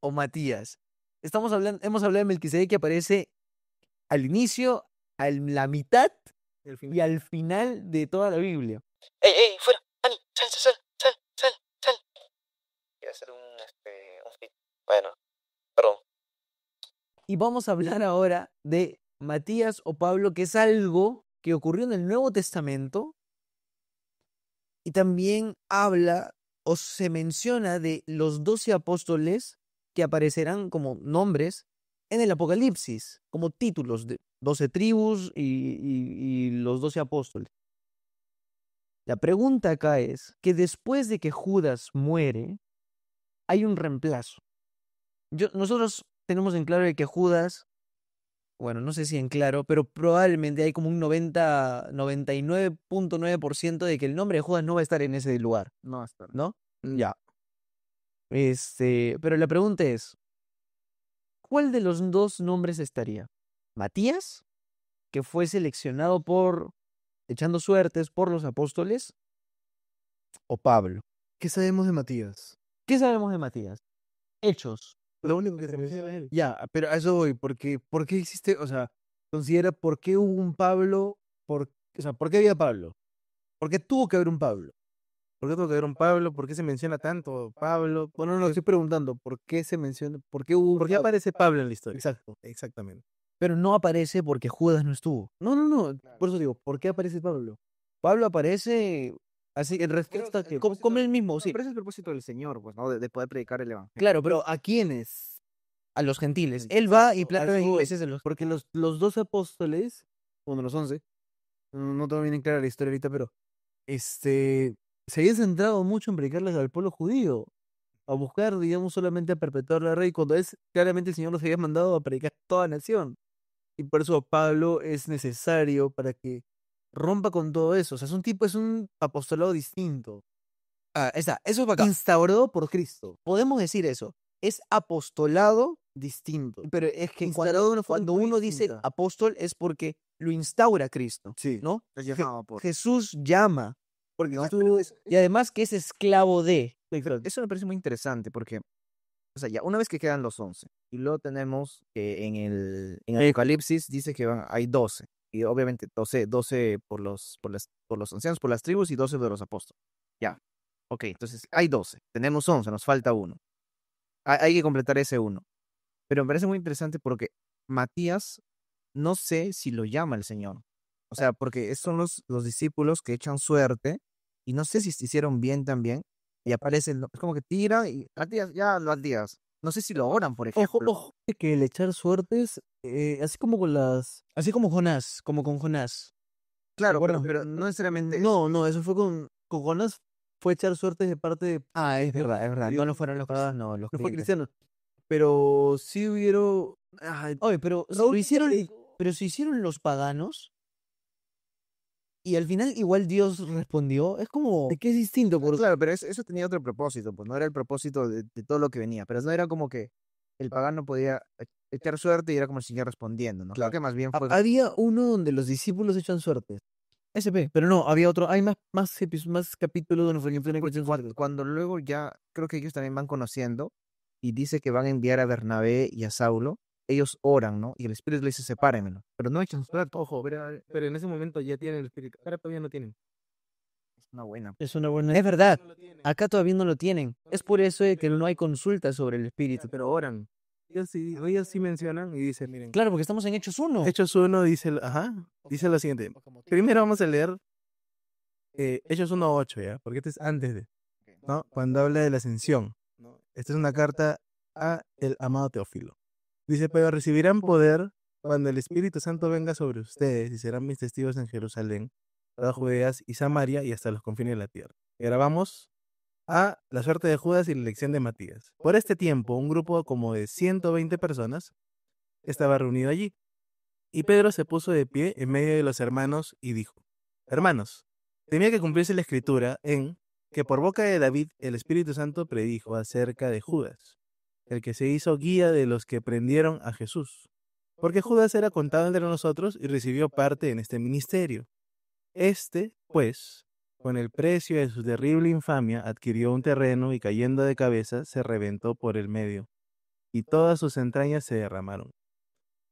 o Matías? Hemos hablado de Melquisedec que aparece al inicio, a la mitad y al final de toda la Biblia. ¡Ey, fuera! ¡Ani! ¡Sal! Quiero hacer un fit. Bueno, perdón. Y vamos a hablar ahora de Matías o Pablo, que es algo que ocurrió en el Nuevo Testamento y también habla o se menciona de los 12 apóstoles que aparecerán como nombres en el Apocalipsis, como títulos de 12 tribus y los 12 apóstoles. La pregunta acá es que después de que Judas muere, hay un reemplazo. Nosotros tenemos en claro de que Judas, bueno, no sé si en claro, pero probablemente hay como un 99.9% de que el nombre de Judas no va a estar en ese lugar, No, espera. ¿no? Ya. Pero la pregunta es, ¿cuál de los dos nombres estaría? ¿Matías, que fue seleccionado echando suertes por los apóstoles? ¿O Pablo? ¿Qué sabemos de Matías? ¿Qué sabemos de Matías? Hechos. Lo único que se menciona es él. Ya, pero a eso voy, porque ¿por qué existe? O sea, considera por qué hubo un Pablo, o sea, ¿por qué había Pablo? ¿Por qué tuvo que haber un Pablo? ¿Por qué tuvo que haber un Pablo? ¿Por qué se menciona tanto Pablo? Bueno, no, estoy preguntando, ¿por qué se menciona? ¿Por qué hubo un ¿Por qué Pablo? aparece Pablo en la historia? Exacto. Exactamente. Pero no aparece porque Judas no estuvo. No, por eso digo, ¿por qué aparece Pablo? Pablo aparece así en respuesta que como él mismo, sí. Pero ese es el propósito del Señor, pues, ¿no? De poder predicar el evangelio. Claro, pero Pero ¿a quiénes? a los gentiles. Él va y A planta eso voy, iglesias de los... Porque los 12 apóstoles, bueno, los 11, no tengo bien en clara la historia ahorita, pero se habían centrado mucho en predicarles al pueblo judío, a buscar, digamos, solamente a perpetuar la ley, cuando claramente el Señor los había mandado a predicar a toda nación. Y por eso Pablo es necesario para que rompa con todo eso. O sea, es un apostolado distinto, eso es para acá. instaurado por Cristo, Podemos decir eso. Es apostolado, distinto. pero es que Instaurado de una forma cuando muy uno dice distinta. apóstol es porque lo instaura Cristo, Sí. ¿no? Es llamado por... Jesús llama. Porque No, Y además que es esclavo de. Eso me parece muy interesante porque, o sea, ya una vez que quedan los 11, y luego tenemos que en el Apocalipsis dice que hay 12, y obviamente 12 por los ancianos, por las tribus, y 12 de los apóstoles. Ya, ok, entonces hay 12, tenemos 11, nos falta uno. Hay que completar ese uno. Pero me parece muy interesante porque Matías no sé si lo llama el Señor. O sea, porque son los discípulos que echan suerte y no sé si se hicieron bien también y aparece, es como que tira y Matías, ya lo Matías. No sé si lo oran, por Ojo, ejemplo. ojo, que el echar suertes, así como con las... Así como Jonás, como con Jonás. Claro, acuerdas? pero no necesariamente No, eso fue con Jonás, fue echar suertes de parte de... Ah, es verdad, es verdad. No lo fueron los Ah, no, los No fue creyentes. cristiano. Pero sí hubieron... Oye, pero Raúl lo hicieron, dice- pero se hicieron los paganos y al final igual Dios respondió. Es como, de que es distinto, porque Claro, pero eso tenía otro propósito, pues no era el propósito de todo lo que venía, pero no era como que el pagano podía echar suerte y era como el Señor respondiendo, ¿no? Creo que más bien fue... había uno donde los discípulos echan suertes. SP. Pero no, había otro, hay más capítulos donde fue que echan suertes. Cuando luego ya, creo que ellos también van conociendo y dice que van a enviar a Bernabé y a Saulo, ellos oran, ¿no? Y el Espíritu les dice, sepárenmelo, pero no echan suerte. Ojo, pero en ese momento ya tienen el espíritu. Ahora todavía no tienen. Es una buena. Es una buena... Es verdad, acá todavía no lo tienen. Es por eso de que no hay consulta sobre el espíritu. Pero oran. Ellos sí mencionan y dicen, miren. Claro, porque estamos en Hechos 1. Hechos 1 dice, dice lo siguiente. Primero vamos a leer Hechos 1:8, ¿ya? Porque este es antes de, ¿no? Cuando habla de la ascensión. Esta es una carta a el amado Teófilo. Dice, pero recibirán poder cuando el Espíritu Santo venga sobre ustedes y serán mis testigos en Jerusalén, toda Judea y Samaria y hasta los confines de la tierra. Y ahora vamos a la suerte de Judas y la elección de Matías. Por este tiempo, un grupo como de 120 personas estaba reunido allí. Y Pedro se puso de pie en medio de los hermanos y dijo, hermanos, tenía que cumplirse la escritura en que por boca de David el Espíritu Santo predijo acerca de Judas, el que se hizo guía de los que prendieron a Jesús. Porque Judas era contado entre nosotros y recibió parte en este ministerio. Este, pues, con el precio de su terrible infamia, adquirió un terreno y cayendo de cabeza se reventó por el medio, y todas sus entrañas se derramaron.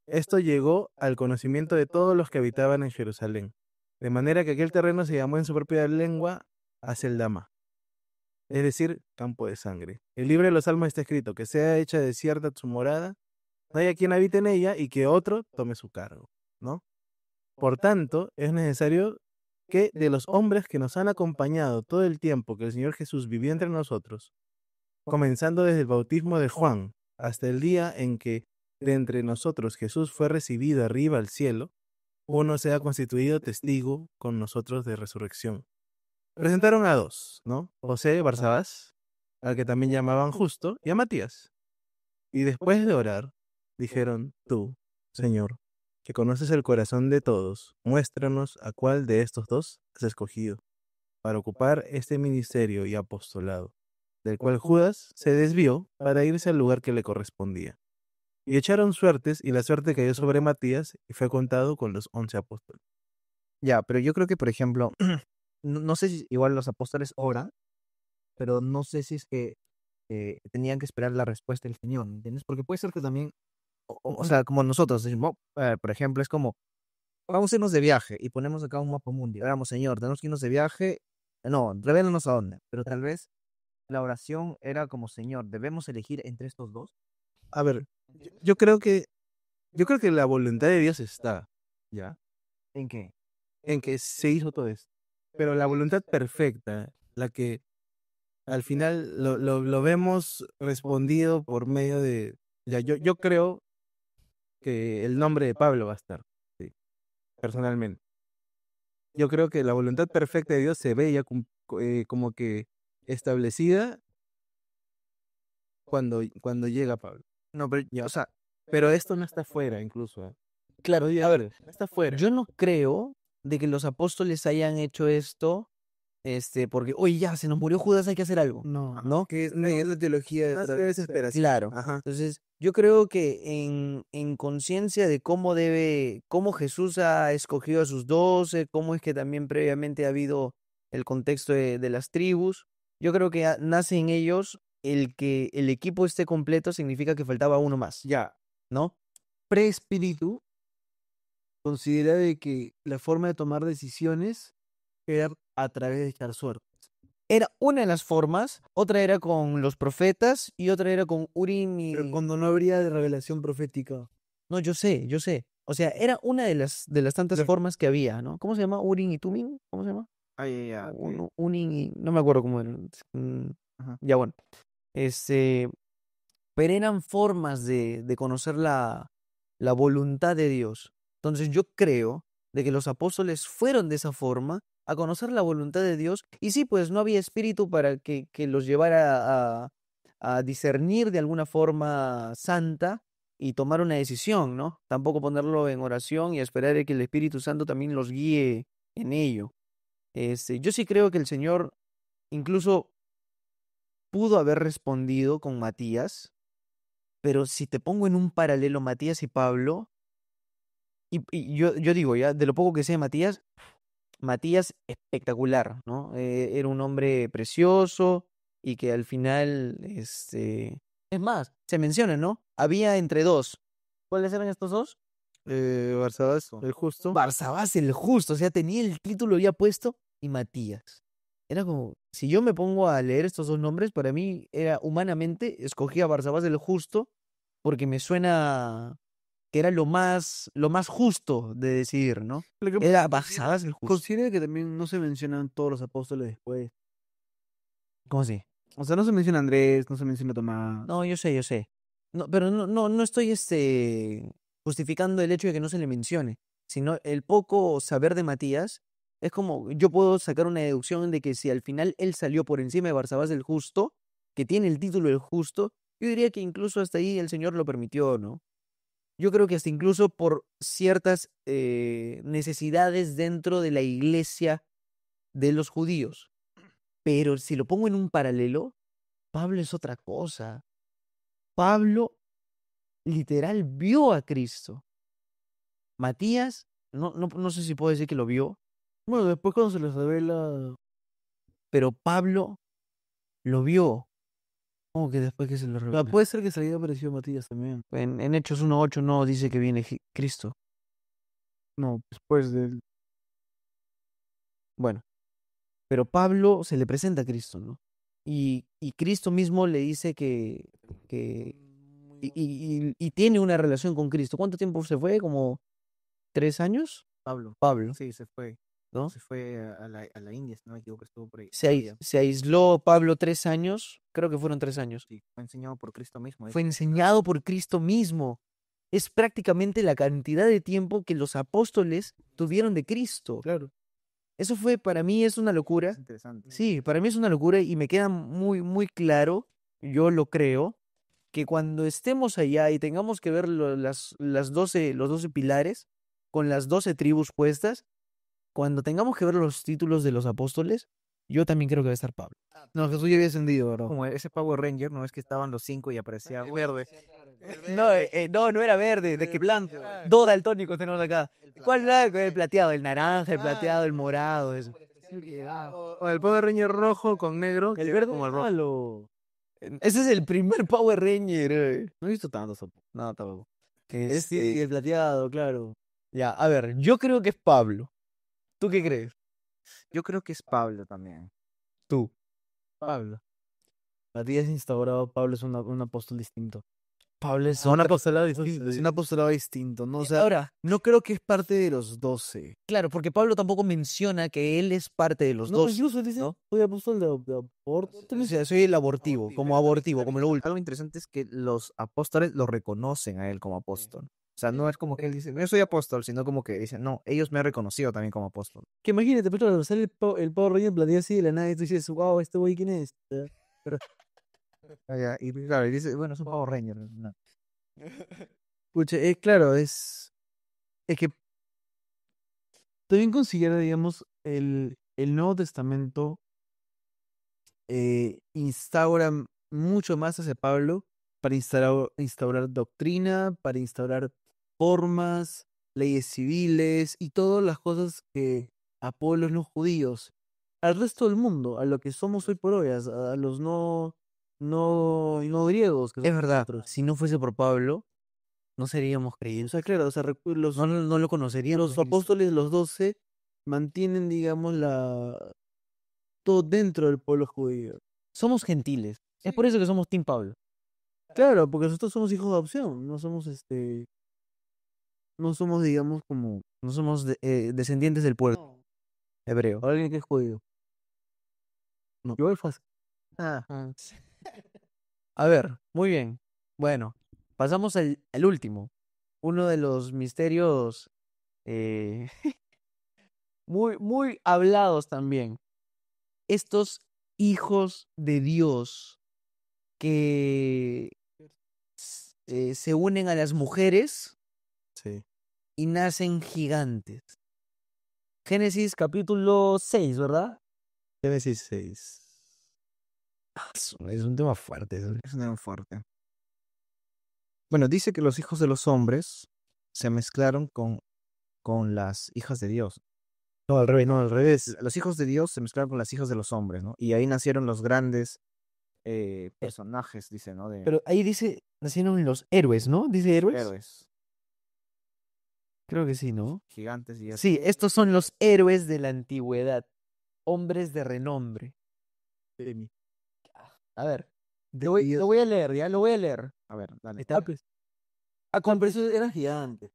Esto llegó al conocimiento de todos los que habitaban en Jerusalén, de manera que aquel terreno se llamó en su propia lengua Aceldama, es decir, campo de sangre. El libro de los Salmos está escrito, que sea hecha desierta su morada, no haya quien habite en ella y que otro tome su cargo, ¿no? Por tanto, es necesario que de los hombres que nos han acompañado todo el tiempo que el Señor Jesús vivió entre nosotros, comenzando desde el bautismo de Juan hasta el día en que de entre nosotros Jesús fue recibido arriba al cielo, uno sea constituido testigo con nosotros de resurrección. Presentaron a dos, ¿no? José Barsabás, al que también llamaban Justo, y a Matías. Y después de orar, dijeron, tú, Señor, que conoces el corazón de todos, muéstranos a cuál de estos dos has escogido para ocupar este ministerio y apostolado, del cual Judas se desvió para irse al lugar que le correspondía. Y echaron suertes, y la suerte cayó sobre Matías, y fue contado con los 11 apóstoles. Ya, pero yo creo que, por ejemplo, no sé si igual los apóstoles oran, pero no sé si es que tenían que esperar la respuesta del Señor, ¿entiendes? Porque puede ser que también, o sea, como nosotros decimos, por ejemplo, es como, vamos a irnos de viaje y ponemos acá un mapa mundi. Vamos, Señor, tenemos que irnos de viaje. No, revélanos a dónde. Pero tal vez la oración era como, Señor, debemos elegir entre estos dos. A ver, yo creo que la voluntad de Dios está, ¿ya? ¿En qué? En que se hizo todo esto. Pero la voluntad perfecta, la que al final lo vemos respondido por medio de... Ya, yo creo que el nombre de Pablo va a estar, sí, personalmente. Yo creo que la voluntad perfecta de Dios se ve ya como que establecida cuando llega Pablo. No, pero, Ya. o sea, Pero esto no está fuera, incluso. Claro, a ver, No está fuera. yo no creo de que los apóstoles hayan hecho esto, porque, oye, ya, se nos murió Judas, hay que hacer algo. No, ¿No? que es la teología No es detrás. de desesperación. Claro. Ajá. Entonces, yo creo que en conciencia de cómo Jesús ha escogido a sus 12, cómo es que también previamente ha habido el contexto de las tribus, yo creo que nace en ellos el que el equipo esté completo significa que faltaba uno más, Ya, ¿no? preespíritu considera de que la forma de tomar decisiones era a través de echar suertes. Era una de las formas, otra era con los profetas y otra era con Urim y... Pero cuando no habría de revelación profética. No, yo sé. O sea, era una de las tantas Claro. formas que había, ¿no? ¿Cómo se llama? Urim y Tumim, ¿cómo se llama? Ya. Unim y... No me acuerdo cómo era. Ajá. Ya bueno. Pero eran formas de conocer la voluntad de Dios. Entonces yo creo de que los apóstoles fueron de esa forma a conocer la voluntad de Dios. Y sí, pues no había espíritu para que los llevara a discernir de alguna forma santa y tomar una decisión, ¿no? Tampoco ponerlo en oración y esperar a que el Espíritu Santo también los guíe en ello. Yo sí creo que el Señor incluso pudo haber respondido con Matías, pero si te pongo en un paralelo Matías y Pablo, y yo digo ya, de lo poco que sé de Matías espectacular, ¿no? Era un hombre precioso y que al final, es más, se menciona, ¿no? Había entre dos. ¿Cuáles eran estos dos? Barsabás, el justo. Barsabás el justo, o sea, tenía el título ya puesto y Matías. Era como, si yo me pongo a leer estos dos nombres, para mí era humanamente, escogí a Barsabás el justo porque me suena que era lo más justo de decidir, ¿no? Lo que Era Barsabás el justo. considera que también no se mencionan todos los apóstoles después. ¿Cómo así? O sea, no se menciona Andrés, no se menciona Tomás. No, yo sé. No, pero no estoy justificando el hecho de que no se le mencione, sino el poco saber de Matías. Es como, yo puedo sacar una deducción de que si al final él salió por encima de Barsabás el justo, que tiene el título del justo, yo diría que incluso hasta ahí el Señor lo permitió, ¿no? Yo creo que hasta incluso por ciertas necesidades dentro de la iglesia de los judíos. Pero si lo pongo en un paralelo, Pablo es otra cosa. Pablo literal vio a Cristo. Matías, no sé si puedo decir que lo vio, Bueno, después cuando se les revela. pero Pablo lo vio. ¿Cómo que después que se lo O sea, revela? puede ser que se le haya aparecido Matías también. En Hechos 1:8 no dice que viene Cristo. No, después del. Bueno, pero Pablo se le presenta a Cristo, ¿no? Y Cristo mismo le dice que y tiene una relación con Cristo. ¿Cuánto tiempo se fue? ¿Como 3 años? Pablo. Pablo, Sí, se fue. ¿no? Se fue a la India, si no me equivoco, estuvo por ahí. Se aisló Pablo 3 años, creo que fueron 3 años. Sí, fue enseñado por Cristo mismo. Fue enseñado por Cristo mismo. Es prácticamente la cantidad de tiempo que los apóstoles tuvieron de Cristo. Claro. Eso fue, para mí es una locura. Es interesante. Sí, para mí es una locura y me queda muy, muy claro, yo lo creo, que cuando estemos allá y tengamos que ver los 12 pilares con las 12 tribus puestas, cuando tengamos que ver los títulos de los apóstoles, yo también creo que va a estar Pablo. No, Jesús ya había ascendido, ¿verdad? Como ese Power Ranger, ¿no? Es que estaban los 5 y aparecía verde. No era verde, de que blanco. dos daltónicos tenemos acá. ¿Cuál era el plateado? El naranja, el plateado, el morado, eso. O el Power Ranger rojo con negro. El verde como el rojo. Malo. Ese es el primer Power Ranger. No he visto tantos. No, tampoco. Y el plateado, claro. Ya, a ver, yo creo que es Pablo. ¿Tú qué crees? Yo creo que es Pablo también. Tú. Pablo. Matías instaurado, Pablo es un apóstol distinto. Pablo es Un otra- apostolado distinto. Es un apostolado distinto, ¿no? O sea, Ahora, no creo que es parte de los 12. claro, porque Pablo tampoco menciona que él es parte de los No, dos. incluso dice, ¿no? soy apóstol de aborto. O sea, soy el abortivo, como lo último. Algo interesante es que los apóstoles lo reconocen a él como apóstol. O sea, no es como que él dice, yo soy apóstol, sino como que dicen, no, ellos me han reconocido también como apóstol. Que imagínate, pero claro, sale el Power Ranger plateado así de la nada y tú dices, wow, este güey, ¿quién es? Y claro, y dice, bueno, es un Power Ranger. No. Pucha, claro, es que también considera, digamos, el Nuevo Testamento instaura mucho más hacia Pablo para instaurar doctrina, para instaurar formas, leyes civiles y todas las cosas que a pueblos no judíos, al resto del mundo, a lo que somos hoy por hoy, a los no griegos. Que Es somos verdad, nosotros. si no fuese por Pablo, no seríamos O creyentes. sea, claro, o sea, No lo conoceríamos. los apóstoles, los 12, mantienen, digamos, justo dentro del pueblo judío. Somos gentiles. Es por eso que somos Team Pablo. Claro, porque nosotros somos hijos de adopción, no somos, digamos, como No somos descendientes del pueblo hebreo. alguien que es judío. No. Igual fácil. Ah. A ver, muy bien. Bueno, pasamos al último. Uno de los misterios eh, muy hablados también. Estos hijos de Dios que se unen a las mujeres Sí. y nacen gigantes. Génesis capítulo 6, ¿verdad? Génesis 6. Es un tema fuerte. Es un tema fuerte. Bueno, dice que los hijos de los hombres se mezclaron con las hijas de Dios. No, al revés, no, al revés. Los hijos de Dios se mezclaron con las hijas de los hombres, ¿no? Y ahí nacieron los grandes personajes, dice, ¿no? De Pero ahí dice, nacieron los héroes, ¿no? ¿Dice héroes? héroes, Creo que sí, ¿no? gigantes y Sí, estos son los héroes de la antigüedad, hombres de renombre. A ver, lo voy a leer, ¿ya? Lo voy a leer. A ver, dale. Está- Pero eso era gigante.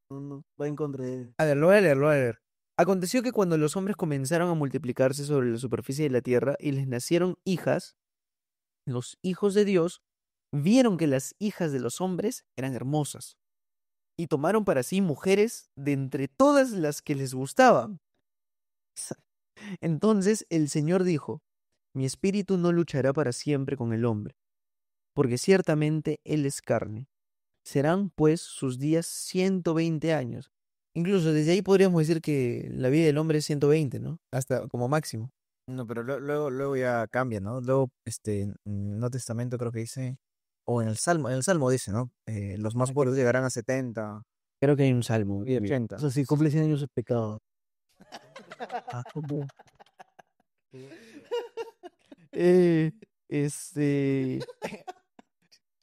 No, va en contra de él. A ver, lo voy a leer, lo voy a leer. Aconteció que cuando los hombres comenzaron a multiplicarse sobre la superficie de la tierra y les nacieron hijas, los hijos de Dios vieron que las hijas de los hombres eran hermosas y tomaron para sí mujeres de entre todas las que les gustaban. Entonces el Señor dijo, mi espíritu no luchará para siempre con el hombre, porque ciertamente él es carne. Serán pues sus días 120 años. Incluso desde ahí podríamos decir que la vida del hombre es 120, ¿no? Hasta como máximo. No, pero luego ya cambia, ¿no? Luego, en el Nuevo Testamento creo que dice, o en el Salmo dice, ¿no? Los más fuertes llegarán a 70 Creo que hay un salmo. y 80. O sea, si cumple 100 años es pecado. Eh, este.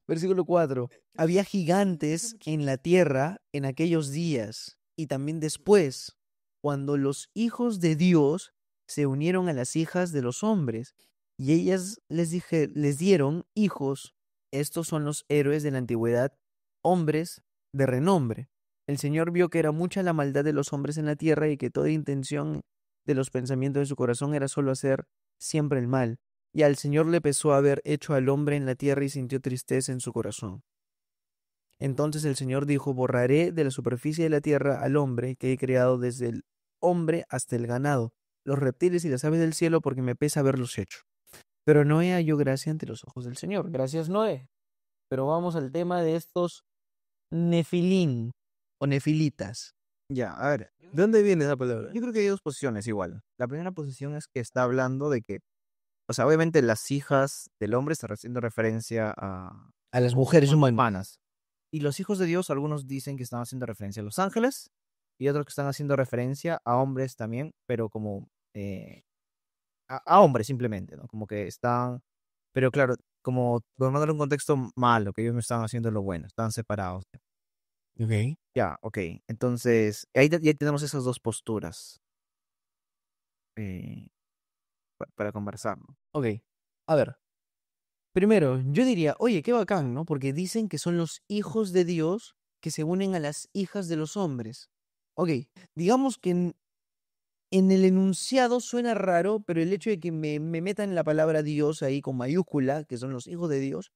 Versículo 4. Había gigantes en la tierra en aquellos días y también después, cuando los hijos de Dios se unieron a las hijas de los hombres y ellas les dieron hijos. Estos son los héroes de la antigüedad, hombres de renombre. El Señor vio que era mucha la maldad de los hombres en la tierra y que toda intención de los pensamientos de su corazón era solo hacer siempre el mal. Y al Señor le pesó haber hecho al hombre en la tierra y sintió tristeza en su corazón. Entonces el Señor dijo, borraré de la superficie de la tierra al hombre que he creado desde el hombre hasta el ganado, los reptiles y las aves del cielo, porque me pesa haberlos hecho. Pero Noé halló gracia ante los ojos del Señor. Gracias, Noé. Pero vamos al tema de estos nefilín o nefilitas. Ya, a ver, ¿De dónde viene esa palabra? yo creo que hay dos posiciones igual. La primera posición es que está hablando de que, o sea, obviamente las hijas del hombre está haciendo referencia a A las mujeres humanas. Y los hijos de Dios, algunos dicen que están haciendo referencia a los ángeles y otros que están haciendo referencia a hombres también, pero como a hombres simplemente, ¿no? Como que están, pero claro, como tomándole un contexto malo, que ellos no están haciendo lo bueno, están separados. Ok. Ya, ok. Entonces, ahí ya tenemos esas dos posturas para conversar, ¿no? Ok. A ver. Primero, yo diría, oye, qué bacán, ¿no? Porque dicen que son los hijos de Dios que se unen a las hijas de los hombres. Ok, digamos que en el enunciado suena raro, pero el hecho de que me metan la palabra Dios ahí con mayúscula, que son los hijos de Dios,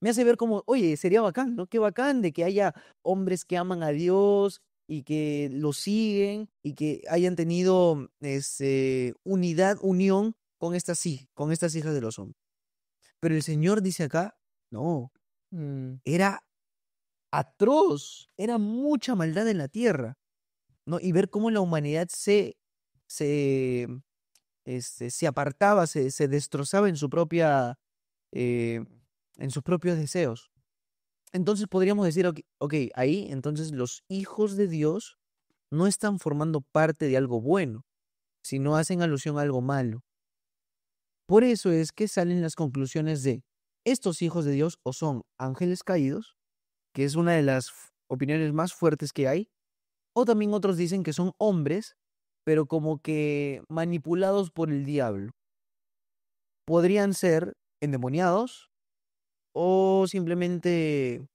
me hace ver como, oye, sería bacán, ¿no? Qué bacán de que haya hombres que aman a Dios y que lo siguen y que hayan tenido unión con con estas hijas de los hombres. Pero el Señor dice acá, no, era atroz, era mucha maldad en la tierra, ¿no? Y ver cómo la humanidad se, se apartaba, se destrozaba en en sus propios deseos. Entonces podríamos decir, ok, ahí entonces los hijos de Dios no están formando parte de algo bueno, sino hacen alusión a algo malo. Por eso es que salen las conclusiones de estos hijos de Dios o son ángeles caídos, que es una de las opiniones más fuertes que hay, o también otros dicen que son hombres, pero como que manipulados por el diablo. podrían ser endemoniados o simplemente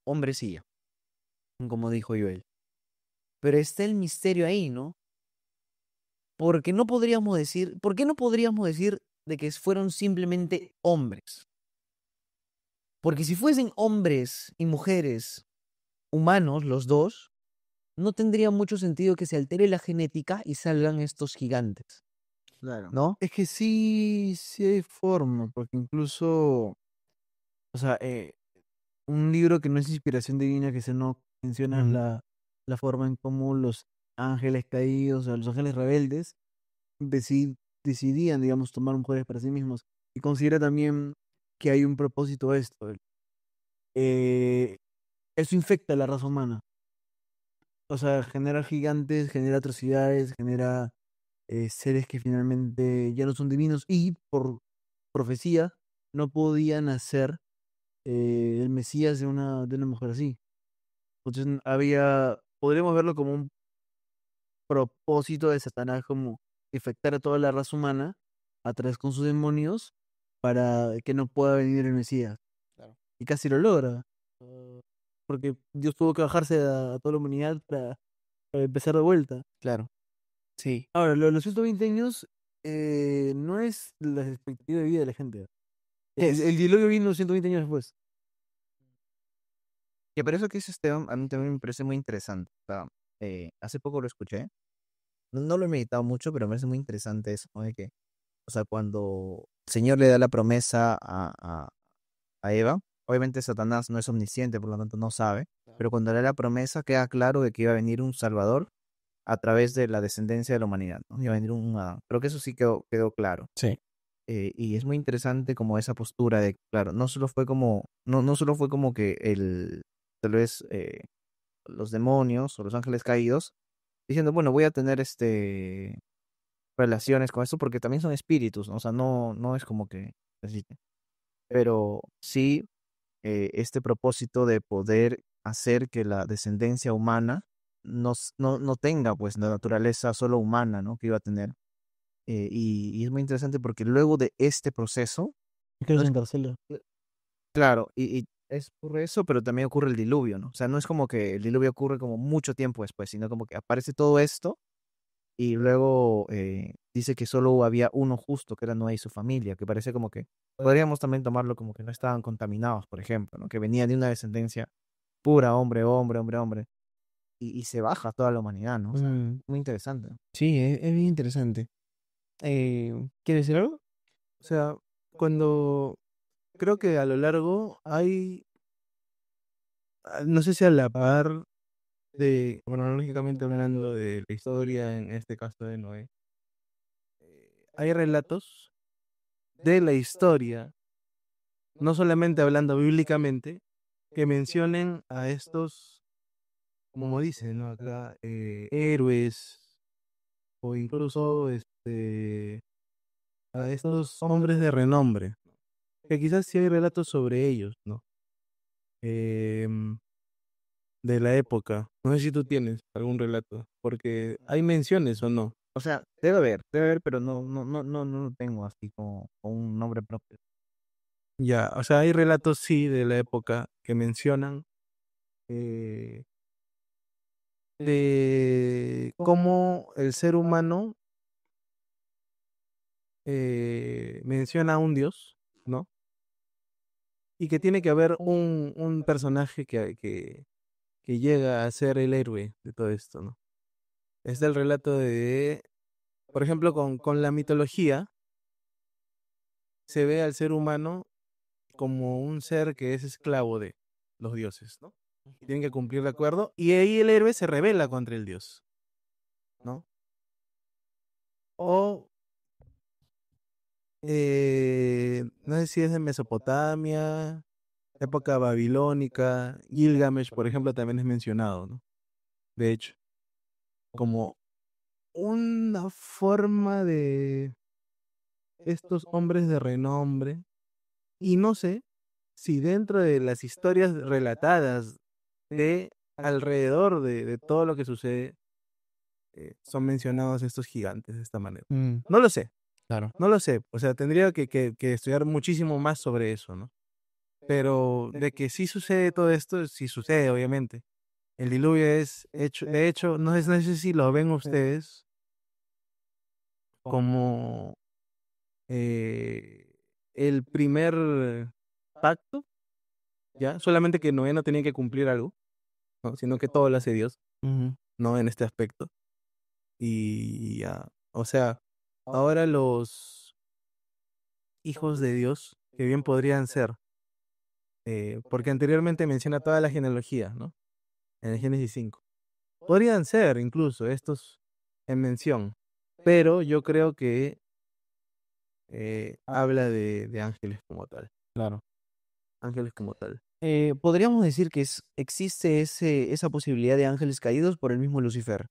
hombrecilla, como dijo Joel. Pero está el misterio ahí, ¿no? Porque no podríamos decir, ¿por qué no podríamos decir de que fueron simplemente hombres? Porque si fuesen hombres y mujeres humanos, los dos, no tendría mucho sentido que se altere la genética y salgan estos gigantes, Claro. ¿no? Es que sí hay forma, porque incluso, o sea, un libro que no es inspiración divina, que se no menciona la forma en cómo los ángeles caídos, o los ángeles rebeldes, decidían, digamos, tomar mujeres para sí mismos. Y considera también que hay un propósito a esto. Eh, Eso infecta a la raza humana. O sea, genera gigantes, genera atrocidades, genera seres que finalmente ya no son divinos y por profecía no podían nacer el Mesías de una mujer así. Entonces podríamos verlo como un propósito de Satanás, como infectar a toda la raza humana a través con sus demonios para que no pueda venir el Mesías. Claro. Y casi lo logra. Porque Dios tuvo que bajarse a toda la humanidad para empezar de vuelta. Claro, sí. Ahora, lo de los 120 años no es la expectativa de vida de la gente. El diluvio vino 120 años después. Y por eso que dice Esteban, a mí también me parece muy interesante. O sea, hace poco lo escuché. No lo he meditado mucho, pero me parece muy interesante eso, ¿no? De que, o sea, cuando el Señor le da la promesa a Eva, obviamente Satanás no es omnisciente, por lo tanto no sabe, pero cuando le da la promesa queda claro de que iba a venir un Salvador a través de la descendencia de la humanidad, ¿no? Iba a venir un Adán. Creo que eso sí quedó claro. Sí. Y es muy interesante como esa postura de, claro, no solo fue como que tal vez los demonios o los ángeles caídos diciendo, bueno, voy a tener relaciones con esto porque también son espíritus, ¿no? O sea, no es como que necesiten. Pero sí este propósito de poder hacer que la descendencia humana no tenga pues la naturaleza solo humana, ¿no? Que iba a tener. Y es muy interesante porque luego de este proceso, Es que no los es- encarcela. claro, y es por eso, pero también ocurre el diluvio, ¿no? O sea, no es como que el diluvio ocurre como mucho tiempo después, sino como que aparece todo esto y luego dice que solo había uno justo, que era Noé y su familia, que parece como que podríamos también tomarlo como que no estaban contaminados, por ejemplo, ¿no? Que venían de una descendencia pura, hombre, hombre, hombre, hombre, y se baja toda la humanidad, ¿no? O sea, muy interesante. Sí, es bien interesante. ¿Quieres decir algo? O sea, cuando creo que a lo largo no sé si a la par de, cronológicamente hablando de la historia, en este caso de Noé, hay relatos de la historia, no solamente hablando bíblicamente, que mencionen a estos, como dicen, ¿no? Acá, héroes o incluso a estos hombres de renombre, que quizás sí hay relatos sobre ellos, ¿no? Em, de la época. No sé si tú tienes algún relato, porque hay menciones o no. O sea, debe haber, pero no lo tengo así como con un nombre propio. Ya, o sea, hay relatos sí de la época que mencionan eh, de cómo el ser humano menciona a un dios, ¿no? Y que tiene que haber un personaje que llega a ser el héroe de todo esto, ¿no? Está el relato de, por ejemplo, con la mitología, se ve al ser humano como un ser que es esclavo de los dioses, ¿no? Y tienen que cumplir de acuerdo, y ahí el héroe se rebela contra el dios, ¿no? O no sé si es de Mesopotamia, época babilónica, Gilgamesh, por ejemplo, también es mencionado, ¿no? De hecho, como una forma de estos hombres de renombre, y no sé si dentro de las historias relatadas de alrededor de todo lo que sucede, son mencionados estos gigantes de esta manera. Mm. No lo sé, Claro. No lo sé, o sea, tendría que estudiar muchísimo más sobre eso, ¿no? Pero de que sí sucede todo esto, sí sucede, obviamente. El diluvio es hecho, de hecho, no sé si lo ven ustedes como el primer pacto, ¿ya? Solamente que Noé no tenía que cumplir algo, ¿no? Sino que todo lo hace Dios, Ujú. ¿no? En este aspecto. Y ya, o sea, ahora los hijos de Dios, que bien podrían ser, porque anteriormente menciona toda la genealogía, ¿no? En el Génesis 5. Podrían ser incluso estos en mención, pero yo creo que habla de ángeles como tal. Claro. Ángeles como tal. Podríamos decir que existe esa posibilidad de ángeles caídos por el mismo Lucifer,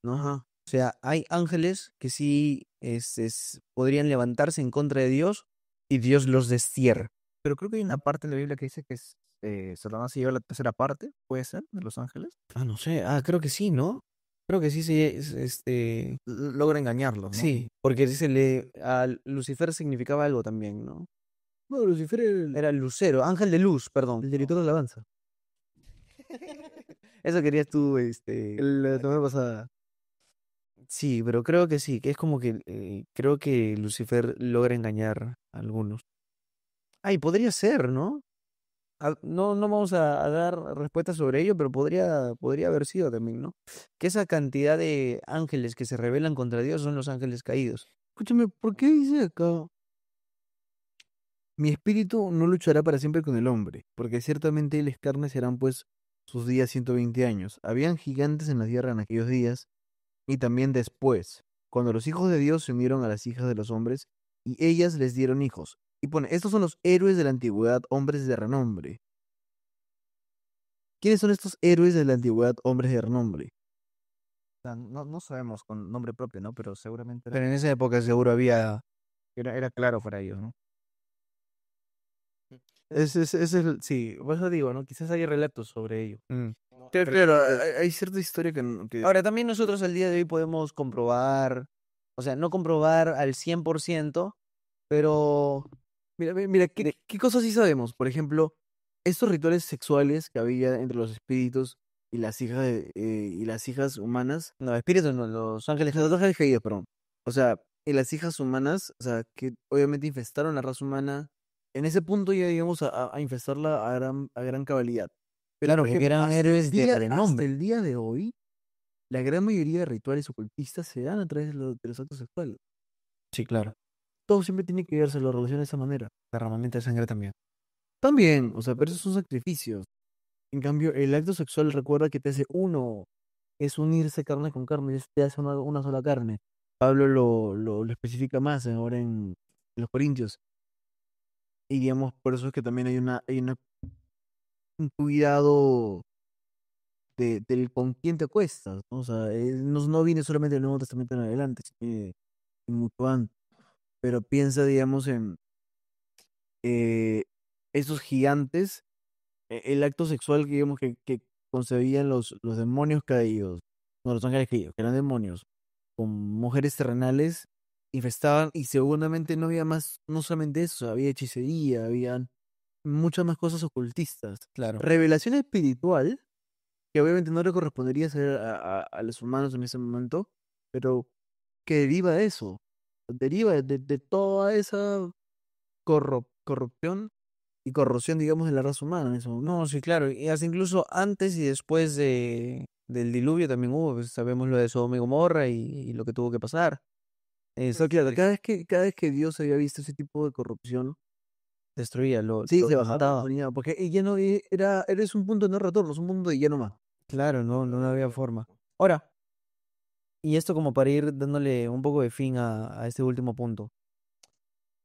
¿no? Ajá. O sea, hay ángeles que sí podrían levantarse en contra de Dios y Dios los destierra. Pero creo que hay una parte en la Biblia que dice que Satanás se lleva la tercera parte, ¿puede ser? De los ángeles. Ah, no sé. Ah, creo que sí, ¿no? Creo que sí, Logra engañarlos, ¿no? sí, porque a Lucifer significaba algo también, ¿no? No, Lucifer era Era lucero, ángel de luz, perdón. el director de alabanza. Eso querías tú, La semana pasada. Sí, pero creo que sí, que es como que creo que Lucifer logra engañar a algunos. Ay, podría ser, ¿no? No, no vamos a dar respuestas sobre ello, pero podría haber sido también, ¿no? Que esa cantidad de ángeles que se rebelan contra Dios son los ángeles caídos. Escúchame, ¿por qué dice acá? Mi espíritu no luchará para siempre con el hombre, porque ciertamente les carne serán pues sus días 120 años. Habían gigantes en la tierra en aquellos días, y también después, cuando los hijos de Dios se unieron a las hijas de los hombres, y ellas les dieron hijos. Y pone, estos son los héroes de la antigüedad, hombres de renombre. ¿Quiénes son estos héroes de la antigüedad, hombres de renombre? O sea, no sabemos con nombre propio, ¿no? Pero seguramente Pero en esa época seguro había... era claro para ellos, ¿no? Sí, por eso digo, ¿no? Quizás hay relatos sobre ello. Claro, hay cierta historia que Ahora, también nosotros al día de hoy podemos comprobar, o sea, no comprobar al 100%, pero mira, ¿qué cosas sí sabemos? Por ejemplo, estos rituales sexuales que había entre los espíritus y las hijas humanas, no, espíritus no, los ángeles. los ángeles caídos, perdón. O sea, y las hijas humanas, o sea, que obviamente infestaron la raza humana. En ese punto ya llegamos a infestarla a gran cabalidad. Pero, Claro, por porque ejemplo, eran héroes de renombre. hasta el día de hoy, la gran mayoría de rituales ocultistas se dan a través de los actos sexuales. Sí, claro. Todo siempre tiene que verse la relación de esa manera. Derramamiento de sangre también. También, o sea, pero esos son sacrificios. En cambio, el acto sexual recuerda que te hace uno, es unirse carne con carne, te hace una sola carne. Pablo lo especifica más ahora en los Corintios. Y digamos, por eso es que también un cuidado del con quién te acuestas, ¿no? O sea, no viene solamente del Nuevo Testamento en adelante, sino viene mucho antes. Pero piensa, digamos, en eh, esos gigantes, el acto sexual que, digamos, que concebían los demonios caídos, no, los ángeles caídos, que eran demonios, con mujeres terrenales, infestaban, y seguramente no había más, no solamente eso, había hechicería, habían muchas más cosas ocultistas. Claro. Revelación espiritual, que obviamente no le correspondería ser a los humanos en ese momento, pero que deriva de eso, deriva de toda esa corrupción y corrosión, digamos, de la raza humana en ese momento. No, sí, claro. Y hasta incluso antes y después del diluvio también hubo, pues, sabemos lo de Sodoma y Gomorra y lo que tuvo que pasar. Está claro, cada vez que Dios había visto ese tipo de corrupción, Destruía, sí, lo se bajaba, mataba. ponía, porque ya no eres un punto de no retorno, es un mundo de ya no más. Claro, no había forma. Ahora, y esto como para ir dándole un poco de fin a este último punto.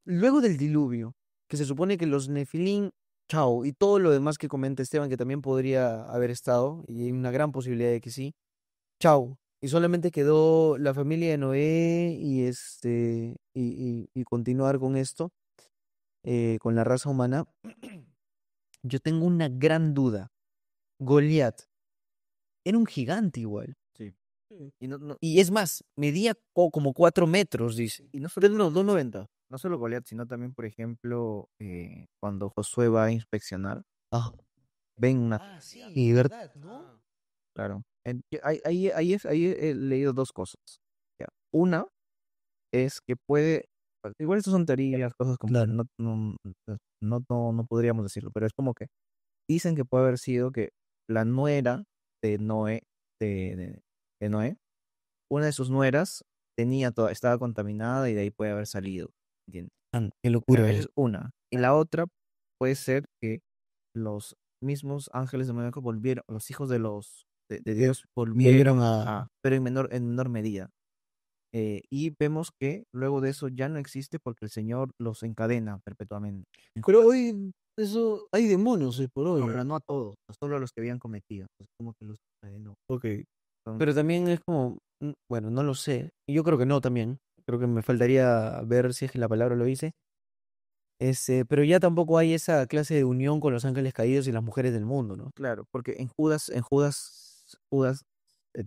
Luego del diluvio, que se supone que los Nefilim, chao, y todo lo demás que comenta Esteban, que también podría haber estado, y hay una gran posibilidad de que sí, chao. Y solamente quedó la familia de Noé y continuar con esto, con la raza humana. Yo tengo una gran duda. Goliat era un gigante igual. Sí. Y es más, medía como 4 metros, dice. Y no solo, No, 2.90. no solo Goliat, sino también, por ejemplo, cuando Josué va a inspeccionar, Ah, ven una... sí, ¿verdad? ¿No? Claro. Ahí he leído dos cosas. Ya. Una es que puede, pues, igual estas son teorías, cosas como que Claro. no podríamos decirlo, pero es como que dicen que puede haber sido que la nuera de Noé, de Noé, una de sus nueras estaba contaminada y de ahí puede haber salido, ¿entiendes? Qué locura Esa es. es una. Y la otra puede ser que los mismos ángeles demoníacos volvieron, los hijos de Dios Volvieron a... pero en menor medida. Y vemos que luego de eso ya no existe porque el Señor los encadena perpetuamente. Pero hoy, eso, hay demonios hoy por hoy. Pero no a todos, solo a los que habían cometido. Entonces, como que los encadenó. Ok. Son- Pero también es como, bueno, no lo sé. Y yo creo que no también. Creo que me faltaría ver si es que la palabra lo dice. Pero ya tampoco hay esa clase de unión con los ángeles caídos y las mujeres del mundo, ¿no? Claro, porque Judas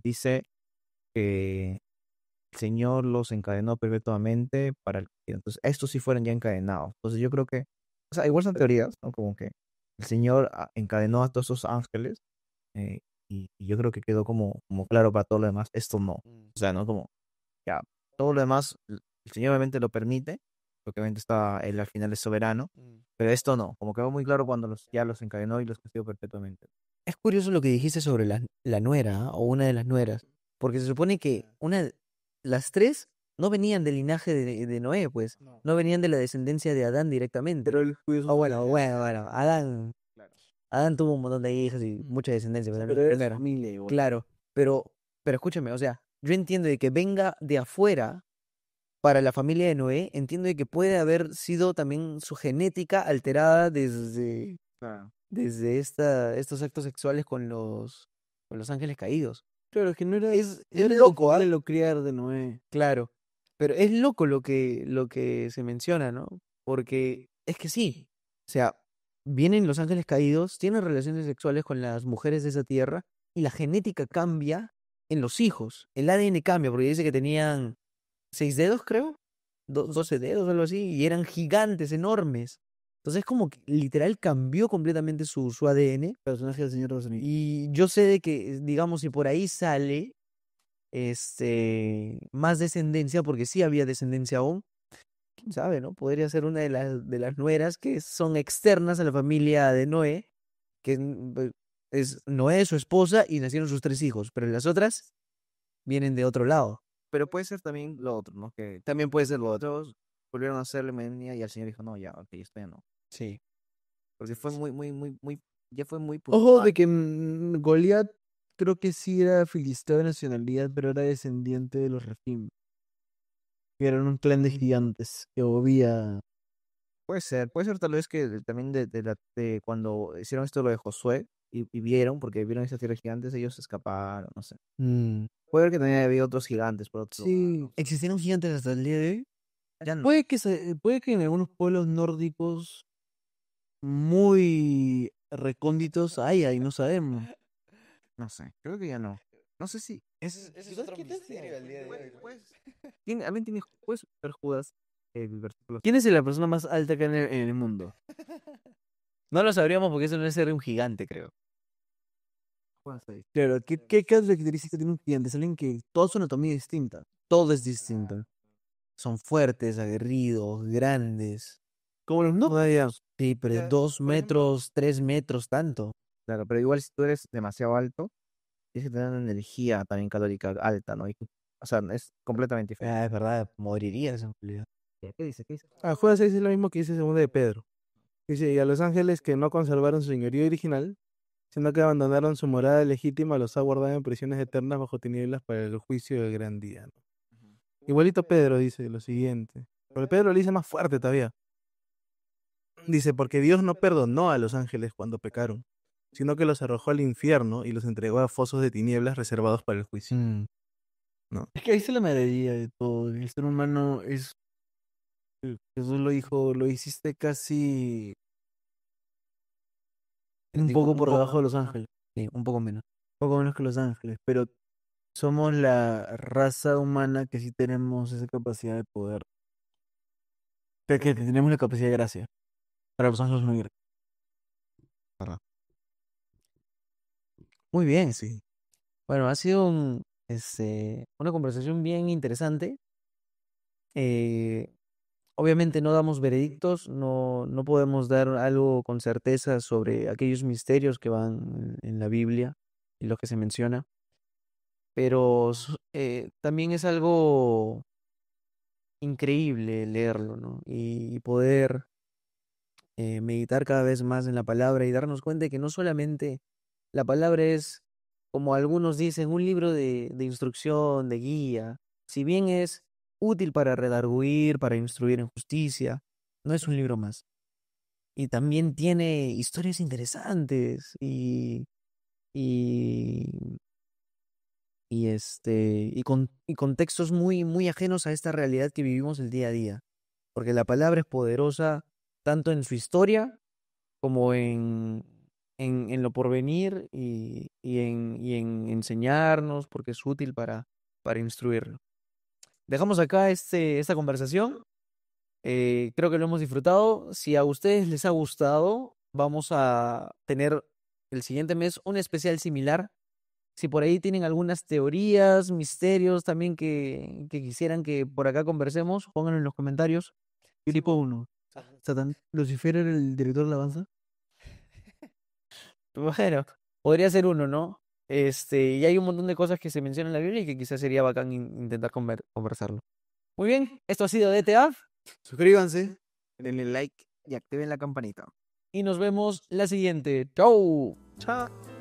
dice que el Señor los encadenó perpetuamente para el castigo. Entonces, estos sí fueron ya encadenados. Entonces, yo creo que, o sea, igual son teorías, ¿no? Como que el Señor encadenó a todos esos ángeles eh, y yo creo que quedó como claro para todo lo demás, esto no. O sea, ¿no? Como, ya, todo lo demás, el Señor obviamente lo permite, porque obviamente él al final es soberano, pero esto no, como quedó muy claro cuando ya los encadenó y los castigó perpetuamente. Es curioso lo que dijiste sobre la nuera, ¿ah? O una de las nueras. Porque se supone que las tres no venían del linaje de Noé, pues. No venían de la descendencia de Adán directamente. Pero el juicio. Oh, bueno. Adán tuvo un montón de hijas y mucha descendencia, pero no es Pero la era primera. familia igual. Claro, pero escúchame, o sea, yo entiendo de que venga de afuera para la familia de Noé, entiendo de que puede haber sido también su genética alterada Claro. desde estos actos sexuales con los ángeles caídos. Claro, es que no era. Es No era loco, ¿ah? de lo criar de Noé. Claro, pero es loco lo que se menciona, ¿no? Porque es que sí, o sea, vienen los ángeles caídos, tienen relaciones sexuales con las mujeres de esa tierra y la genética cambia en los hijos. El ADN cambia, porque dice que tenían 6 dedos, creo, 12 dedos, algo así, y eran gigantes, enormes. Entonces, como que literal cambió completamente su ADN. Personaje del Señor de los Anillos. Y yo sé de que, digamos, si por ahí sale más descendencia, porque sí había descendencia aún, quién sabe, ¿no? Podría ser una de las nueras que son externas a la familia de Noé, que es Noé, su esposa, y nacieron sus 3 hijos, pero las otras vienen de otro lado. Pero puede ser también lo otro, ¿no? Que También puede ser lo otro. todos volvieron a hacerle menía y el Señor dijo, no, ya, ok, esto ya no. Sí. Porque fue ya fue muy Ojo puntual. de que Goliat creo que sí era filisteo de nacionalidad, pero era descendiente de los Refim, que eran un clan de gigantes que movía. Puede ser tal vez que también de cuando hicieron esto lo de Josué y vieron, porque vieron esas tierras gigantes, ellos escaparon, no sé. Puede ser que también había otros gigantes por otro lado. Sí, ¿Existieron gigantes hasta el día de hoy? Ya no. puede que en algunos pueblos nórdicos muy recónditos haya y no sabemos. No sé, creo que ya no. No sé si. Ese es otro misterio al día de hoy. Alguien puede ver Judas el versículo. ¿Quién es la persona más alta acá en el mundo? No lo sabríamos porque eso no es ser un gigante, creo. Judas ahí. Claro, ¿qué características tiene un gigante? Es alguien que toda su anatomía es distinta. Todo es distinto. Son fuertes, aguerridos, grandes. Como los nórdicos. Sí, pero Ya, 2 metros, 3 metros, tanto. Claro, pero igual si tú eres demasiado alto, tienes que tener una energía también calórica alta, ¿no? O sea, es completamente diferente. Ah, es verdad, morirías en realidad. ¿Qué dice? ¿Qué dice? Judas dice lo mismo que dice segunda de Pedro. Dice, y a los ángeles que no conservaron su señorío original, sino que abandonaron su morada legítima, los ha guardado en prisiones eternas bajo tinieblas para el juicio del gran día, ¿no? Igualito Pedro dice lo siguiente. Pero Pedro le dice más fuerte todavía. Dice, porque Dios no perdonó a los ángeles cuando pecaron, sino que los arrojó al infierno y los entregó a fosos de tinieblas reservados para el juicio. Es que ahí está la maravilla de todo. El ser humano es. Jesús lo dijo, lo hiciste casi un Dijo, poco por debajo de los ángeles. Sí, un poco menos. Poco menos que los ángeles. Pero somos la raza humana que sí tenemos esa capacidad de poder. Que tenemos la capacidad de gracia. Para los ángeles no hay gracia. Muy bien. Sí. Bueno, ha sido una conversación bien interesante. Obviamente no damos veredictos, no podemos dar algo con certeza sobre aquellos misterios que van en la Biblia y lo que se menciona, pero también es algo increíble leerlo, ¿no? Y poder meditar cada vez más en la palabra y darnos cuenta de que no solamente la palabra es, como algunos dicen, un libro de instrucción, de guía, si bien es útil para redarguir, para instruir en justicia, no es un libro más. Y también tiene historias interesantes y, y contextos muy, muy ajenos a esta realidad que vivimos el día a día. Porque la palabra es poderosa tanto en su historia como en lo porvenir y en enseñarnos, porque es útil para instruirlo. Dejamos acá esta conversación. Creo que lo hemos disfrutado. Si a ustedes les ha gustado, vamos a tener el siguiente mes un especial similar. Si por ahí tienen algunas teorías, misterios también que quisieran que por acá conversemos, pónganlo en los comentarios. Tipo 1. Satán. Lucifer era el director de la alabanza. Bueno, podría ser uno, ¿no? Y hay un montón de cosas que se mencionan en la Biblia y que quizás sería bacán intentar conversarlo. Muy bien, esto ha sido DTA Suscríbanse. Denle like y activen la campanita. y nos vemos la siguiente. ¡Chau! Chao.